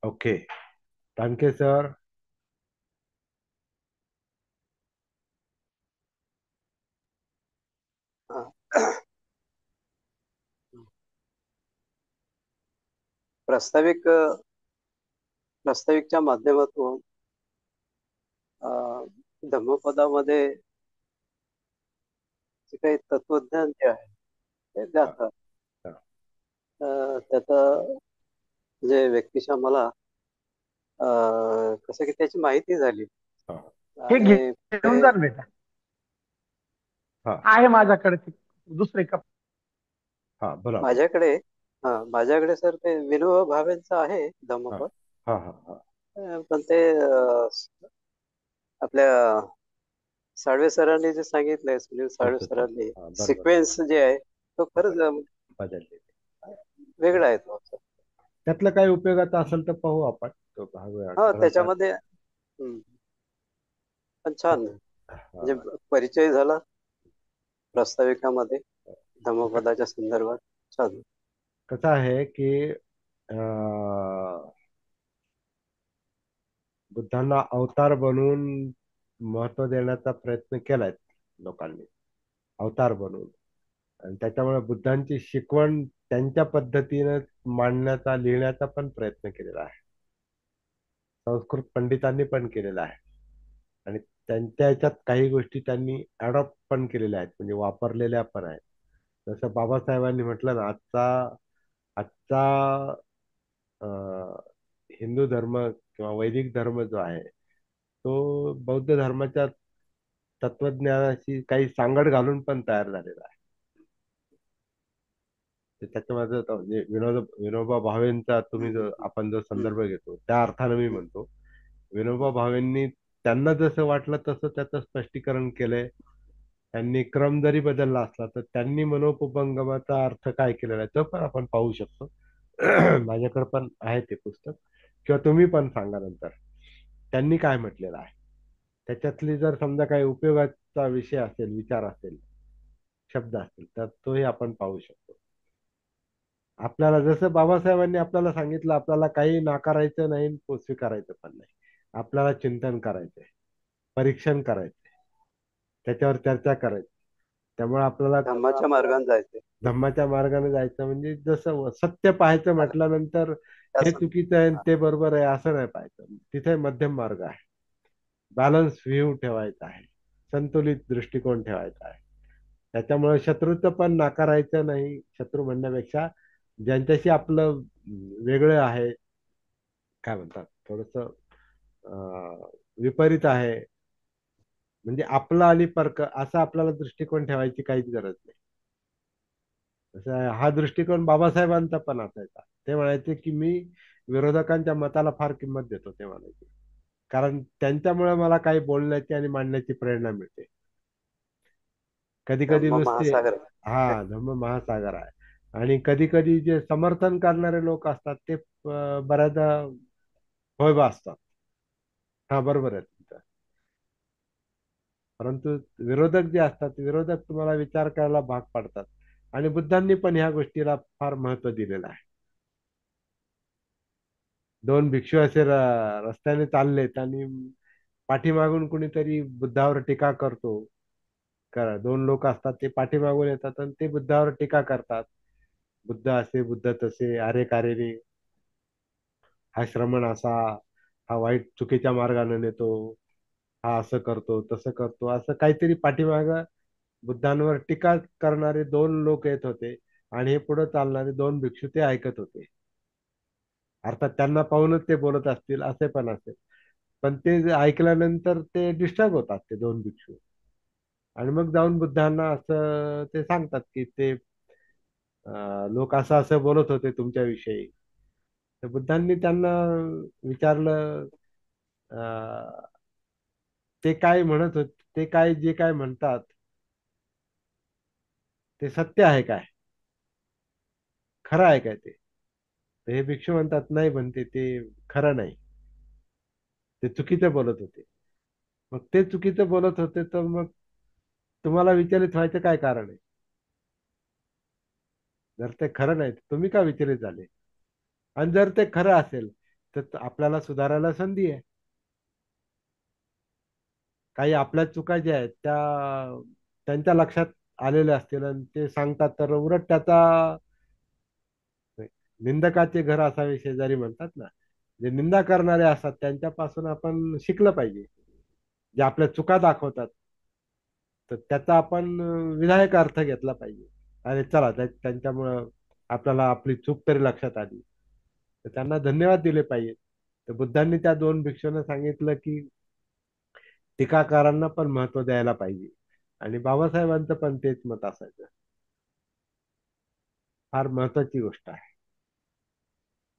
ओके. Thank you sir. प्रास्ताविक प्रास्ताविकच्या माध्यमातून धम्मपदामध्ये जे काही तत्वज्ञान जे आहे ते हा, जातं. हा, त्याचं जे व्यक्तिशः मला कसं की त्याची माहिती झाली हा, हे आणि घेऊन जा ना बेटा, हा, आहे माझ्याकडे ते दुसरे कप. हा, बोला बोला. माझ्याकडे सर ते विनोबा भावेंचं आहे हा, धम्मपद. हा, हा, हा. पण ते आपल्या साळवे सरांनी जे सांगितलंय, सुनील साळवे तत्वज्ञान. सरांनी हा, बरोबर आहे. सिक्वेन्स जे आहे तो खरंच बदलले. वेगळा आहे तो. त्यातलं काही उपयोगाचं असेल तर पाहू आपण, तो भाग हा थोडासा. त्याच्यामध्ये पण छान आहे. म्हणजे हा. परिचय झाला प्रास्ताविकामध्ये धम्मपदाच्या संदर्भात. छान. कसं आहे की अं, बुद्धांना अवतार बनवून महत्व देण्याचा प्रयत्न केलाय लोकांनी, अवतार बनवून. आणि त्याच्यामुळे बुद्धांची शिकवण त्यांच्या पद्धतीने मांडण्याचा, लिहिण्याचा पण प्रयत्न केलेला आहे. संस्कृत पंडितांनी पण केलेला आहे. आणि त्यांच्या ह्याच्यात काही गोष्टी त्यांनी अडॉप्ट पण केलेल्या आहेत, म्हणजे वापरलेल्या पण आहेत. जसं बाबासाहेबांनी म्हटलं ना, आजचा आजचा अं, हिंदू धर्म किंवा वैदिक धर्म जो आहे, तो बौद्ध धर्माच्या तत्वज्ञानाशी काही सांगड घालून पण तयार झालेला आहे. त्याच्यामध्ये म्हणजे विनोबा भावेंचा तुम्ही जो आपण जो संदर्भ घेतो, त्या अर्थाने मी म्हणतो, विनोबा भावेंनी त्यांना जसं वाटलं तसं त्याचं स्पष्टीकरण केलंय. त्यांनी क्रम जरी बदलला असला तर त्यांनी मनोपभंगमाचा अर्थ काय केलेला आहे तो पण आपण पाहू शकतो. माझ्याकडे पण आहे ते पुस्तक, किंवा तुम्ही पण सांगा नंतर त्यांनी काय म्हटलेलं आहे. त्याच्यातली जर समजा काही उपयोगाचा विषय असेल, विचार असेल, शब्द असतील, तर तोही आपण पाहू शकतो. आपल्याला जसं बाबासाहेबांनी आपल्याला सांगितलं, आपल्याला काही नाकारायचं नाही, स्वीकारायचं पण नाही. आपल्याला चिंतन करायचंय, परीक्षण करायचंय, त्याच्यावर चर्चा करायची. त्यामुळे आपल्याला धम्माच्या मार्गाने जायचे. धम्माच्या मार्गाने जायचं म्हणजे जसं सत्य पाहायचं आणि म्हटल्यानंतर त्या हे सं- चुकीचं आहे आणि ते बरोबर आहे असं नाही पाहायचं. तिथे मध्यम मार्ग आहे, बॅलन्स व्ह्यू ठेवायचा आहे, संतुलित दृष्टिकोन ठेवायचा आहे. त्याच्यामुळे शत्रूचं पण नाकारायचं नाही. शत्रू म्हणण्यापेक्षा ज्यांच्याशी आपलं वेगळं आहे, काय म्हणतात, थोडस विपरीत आहे, म्हणजे आपला आणि परक असा आपल्याला दृष्टिकोन ठेवायची काहीच गरज नाही. तसं आहे, हा दृष्टिकोन बाबासाहेबांचा पण असायचा. ते म्हणायचे की मी विरोधकांच्या मताला फार किंमत देतो, ते म्हणायचे, कारण त्यांच्यामुळे मला काही बोलण्याची आणि मांडण्याची प्रेरणा मिळते. कधी कधी धम्म नुसते, महासागर हा, धम्म महासागर आहे. आणि कधी कधी जे समर्थन करणारे लोक असतात ते बऱ्याचदा होय असतात. हा, बरोबर आहे तुमचं. परंतु विरोधक जे असतात, विरोधक तुम्हाला विचार करायला भाग पाडतात. आणि बुद्धांनी पण ह्या गोष्टीला फार महत्व दिलेलं आहे. दोन भिक्षू असे रस्त्याने चाललेत आणि पाठीमागून कुणीतरी बुद्धावर टीका करतो. दोन लोक असतात, ते पाठीमागून येतात आणि ते बुद्धावर टीका करतात. बुद्ध असे, बुद्ध तसे, अरे कारे रे, हा श्रमण असा, हा वाईट चुकीच्या मार्गाने नेतो, हा असं करतो, तसं करतो, असं काहीतरी पाठीमाग बुद्धांवर टीका करणारे दोन लोक येत होते. आणि हे पुढे चालणारे दोन भिक्षू ते ऐकत होते. अर्थात त्यांना पाहूनच ते बोलत असतील असे पण असेल. पण ते जे ऐकल्यानंतर ते डिस्टर्ब होतात ते दोन भिक्षू. आणि मग जाऊन बुद्धांना असं ते सांगतात की ते लोक असं असं बोलत होते तुमच्याविषयी. तर बुद्धांनी त्यांना विचारलं, अं, ते काय म्हणत होते, ते काय जे काय म्हणतात ते सत्य आहे काय, खरं आहे काय ते. तर हे भिक्षू म्हणतात नाही, म्हणते ते खरं नाही, ते चुकीचं बोलत होते. मग ते चुकीचं बोलत होते तर मग तुम्हाला विचलित व्हायचं काय कारण आहे? जर ते खरं नाही तर तुम्ही का विचलित झाले? आणि जर ते खरं असेल तर आपल्याला सुधारायला संधी आहे. काही आपल्या चुका ज्या आहेत त्या त्यांच्या लक्षात आलेल्या असतील आणि ते सांगतात, तर उलट त्याचा, निंदकाचे घर असावे शेजारी म्हणतात ना, जे निंदा करणारे असतात त्यांच्यापासून आपण शिकलं पाहिजे. जे आपल्या चुका दाखवतात तर त्याचा आपण विधायक अर्थ घेतला पाहिजे. अरे चला, त्यांच्यामुळं आपल्याला आपली चूक तरी लक्षात आली, तर त्यांना धन्यवाद दिले पाहिजे. तर बुद्धांनी त्या दोन भिक्षूंना सांगितलं की टीकाकारांना पण महत्व द्यायला पाहिजे. आणि बाबासाहेबांचं पण तेच मत असायचं. फार महत्वाची गोष्ट आहे.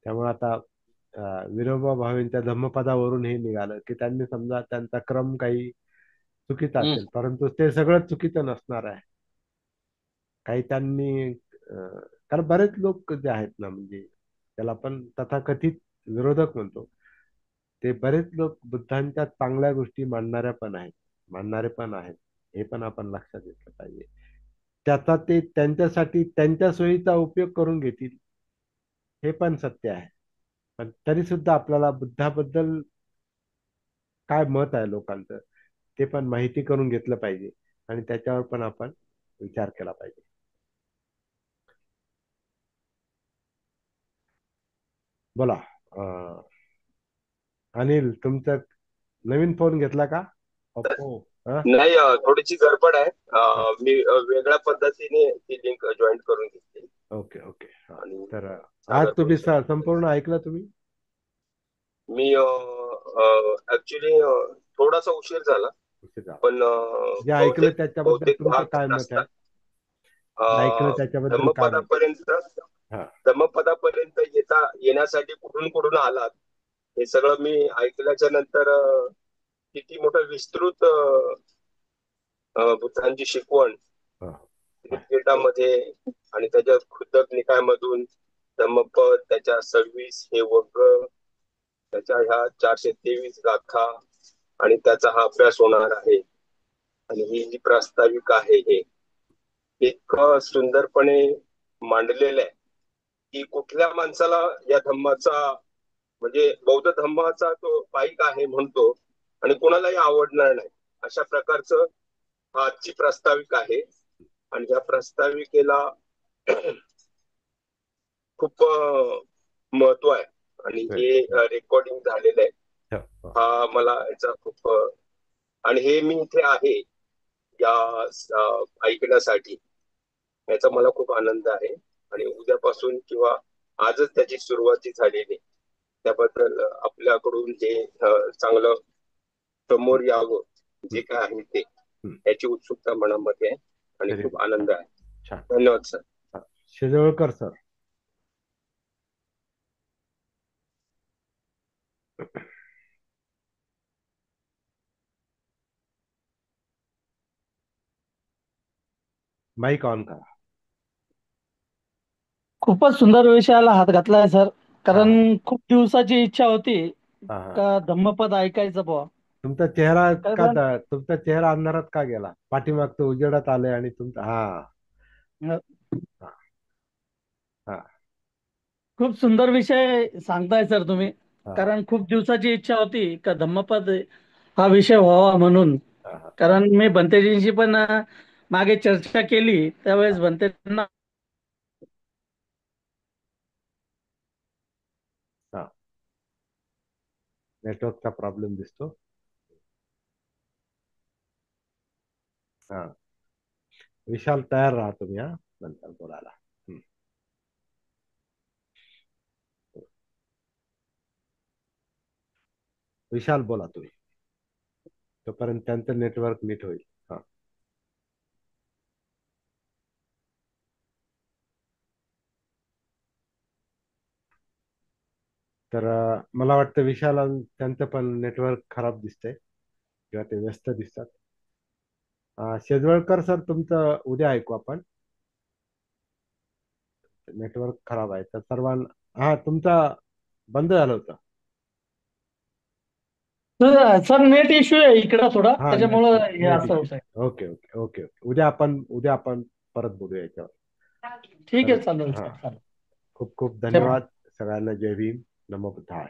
त्यामुळे आता विनोबा भावेंच्या धम्मपदावरून हे निघालं की त्यांनी समजा त्यांचा क्रम काही चुकीचा असेल, परंतु ते सगळं चुकीचं नसणार आहे. काही त्यांनी कारण बरेच लोक जे आहेत ना, म्हणजे त्याला आपण तथाकथित विरोधक म्हणतो, ते बरेच लोक बुद्धांच्या चांगल्या गोष्टी मानणारे पण आहेत. हे पण आपण लक्षात घेतलं पाहिजे. त्याचा ते त्यांच्यासाठी त्यांच्या सोयीचा उपयोग करून घेतील, हे पण सत्य आहे. पण तरी सुद्धा आपल्याला बुद्धाबद्दल काय मत आहे लोकांचं, ते पण माहिती करून घेतलं पाहिजे आणि त्याच्यावर पण आपण विचार केला पाहिजे. बोला. अनिल, तुमचा नवीन फोन घेतला का? ओप्पो. नाही, थोडीशी गडबड आहे. हा. मी वेगळ्या पद्धतीने ती लिंक जॉईन करून घेतली ओके ओके. हा. आणि तर आज सांगा तुम्ही थोडंसं. संपूर्ण ऐकलं तुम्ही? मी ऍक्च्युली थोडासा उशीर झाला, उशीर झाला. पण जे ऐकलं बहुतेक त्याच्याबद्दल बहुतेक तुमचं भाग काय मत आहे? असतात. जे ऐकलं त्याच्याबद्दल काय मत? धम्मपदापर्यंत हा. धम्मपदापर्यंत येण्यासाठी कुठून कुठून आलात, हे सगळं मी ऐकल्याच्या नंतर किती मोठं विस्तृत बुद्धांची शिकवण हा. त्रिपिटकामध्ये आणि त्याच्या खुद्दक निकायमधून धम्मपद, त्याच्या 26 हे वर्ग, त्याच्या ह्या 423 गाथा आणि त्याचा हा अभ्यास होणार आहे. आणि ही जी प्रास्ताविक आहे हे इतकं सुंदरपणे मांडलेलं आहे की कुठल्या माणसाला या धम्माचा, म्हणजे बौद्ध धम्माचा तो पाईक आहे म्हणतो आणि कोणालाही आवडणार नाही, अशा प्रकारचं हा आजची प्रास्ताविक आहे. आणि ह्या प्रास्ताविकेला खूप महत्व आहे आणि हे रेकॉर्डिंग झालेलं आहे. हा मला याचा खूप आणि हे मी इथे आहे या ऐकण्यासाठी, याचा मला खूप आनंद आहे. आणि उद्यापासून किंवा आजच त्याची सुरुवाती झालेली, त्याबद्दल आपल्याकडून हे चांगलं समोर यावं जे काय आहे ते, याची उत्सुकता मनामध्ये आहे आणि खूप आनंद आहे. धन्यवाद सर. शेजवळकर सर. माईक ऑन करा. खूपच सुंदर विषयाला हात घातलाय सर, कारण खूप दिवसाची इच्छा होती का धम्मपद ऐकायचं बुवा. तुमचा चेहरा अंधारात का गेला? पाठीमागचं उजेडात आले आणि तुमचा खूप सुंदर विषय सांगताय सर तुम्ही, कारण खूप दिवसाची इच्छा होती का धम्मपद हा विषय व्हावा म्हणून. कारण मी भंतेजींशी पण मागे चर्चा केली, त्यावेळेस भंतेजींना नेटवर्कचा प्रॉब्लेम दिसतो. विशाल, तयार राहा तुम्ही नंतर बोलायला. विशाल बोला तुम्ही, तोपर्यंत त्यांचं नेटवर्क नीट होईल. तर मला वाटतं विशाल त्यांचं पण नेटवर्क खराब दिसतंय किंवा ते व्यस्त दिसतात. शेजवळकर सर, तुमचं उद्या ऐकू आपण. नेटवर्क खराब आहे तर सर्वांना तुमचा बंद झालं होतं सर. नेट इश्यू आहे इकडं थोडा, त्याच्यामुळं हे असं होत आहे. Okay okay okay. उद्या आपण परत बोलूया याच्यावर. ठीक आहे, चालेल. खूप खूप धन्यवाद सगळ्यांना. जय भीम. नमो बुद्धाय.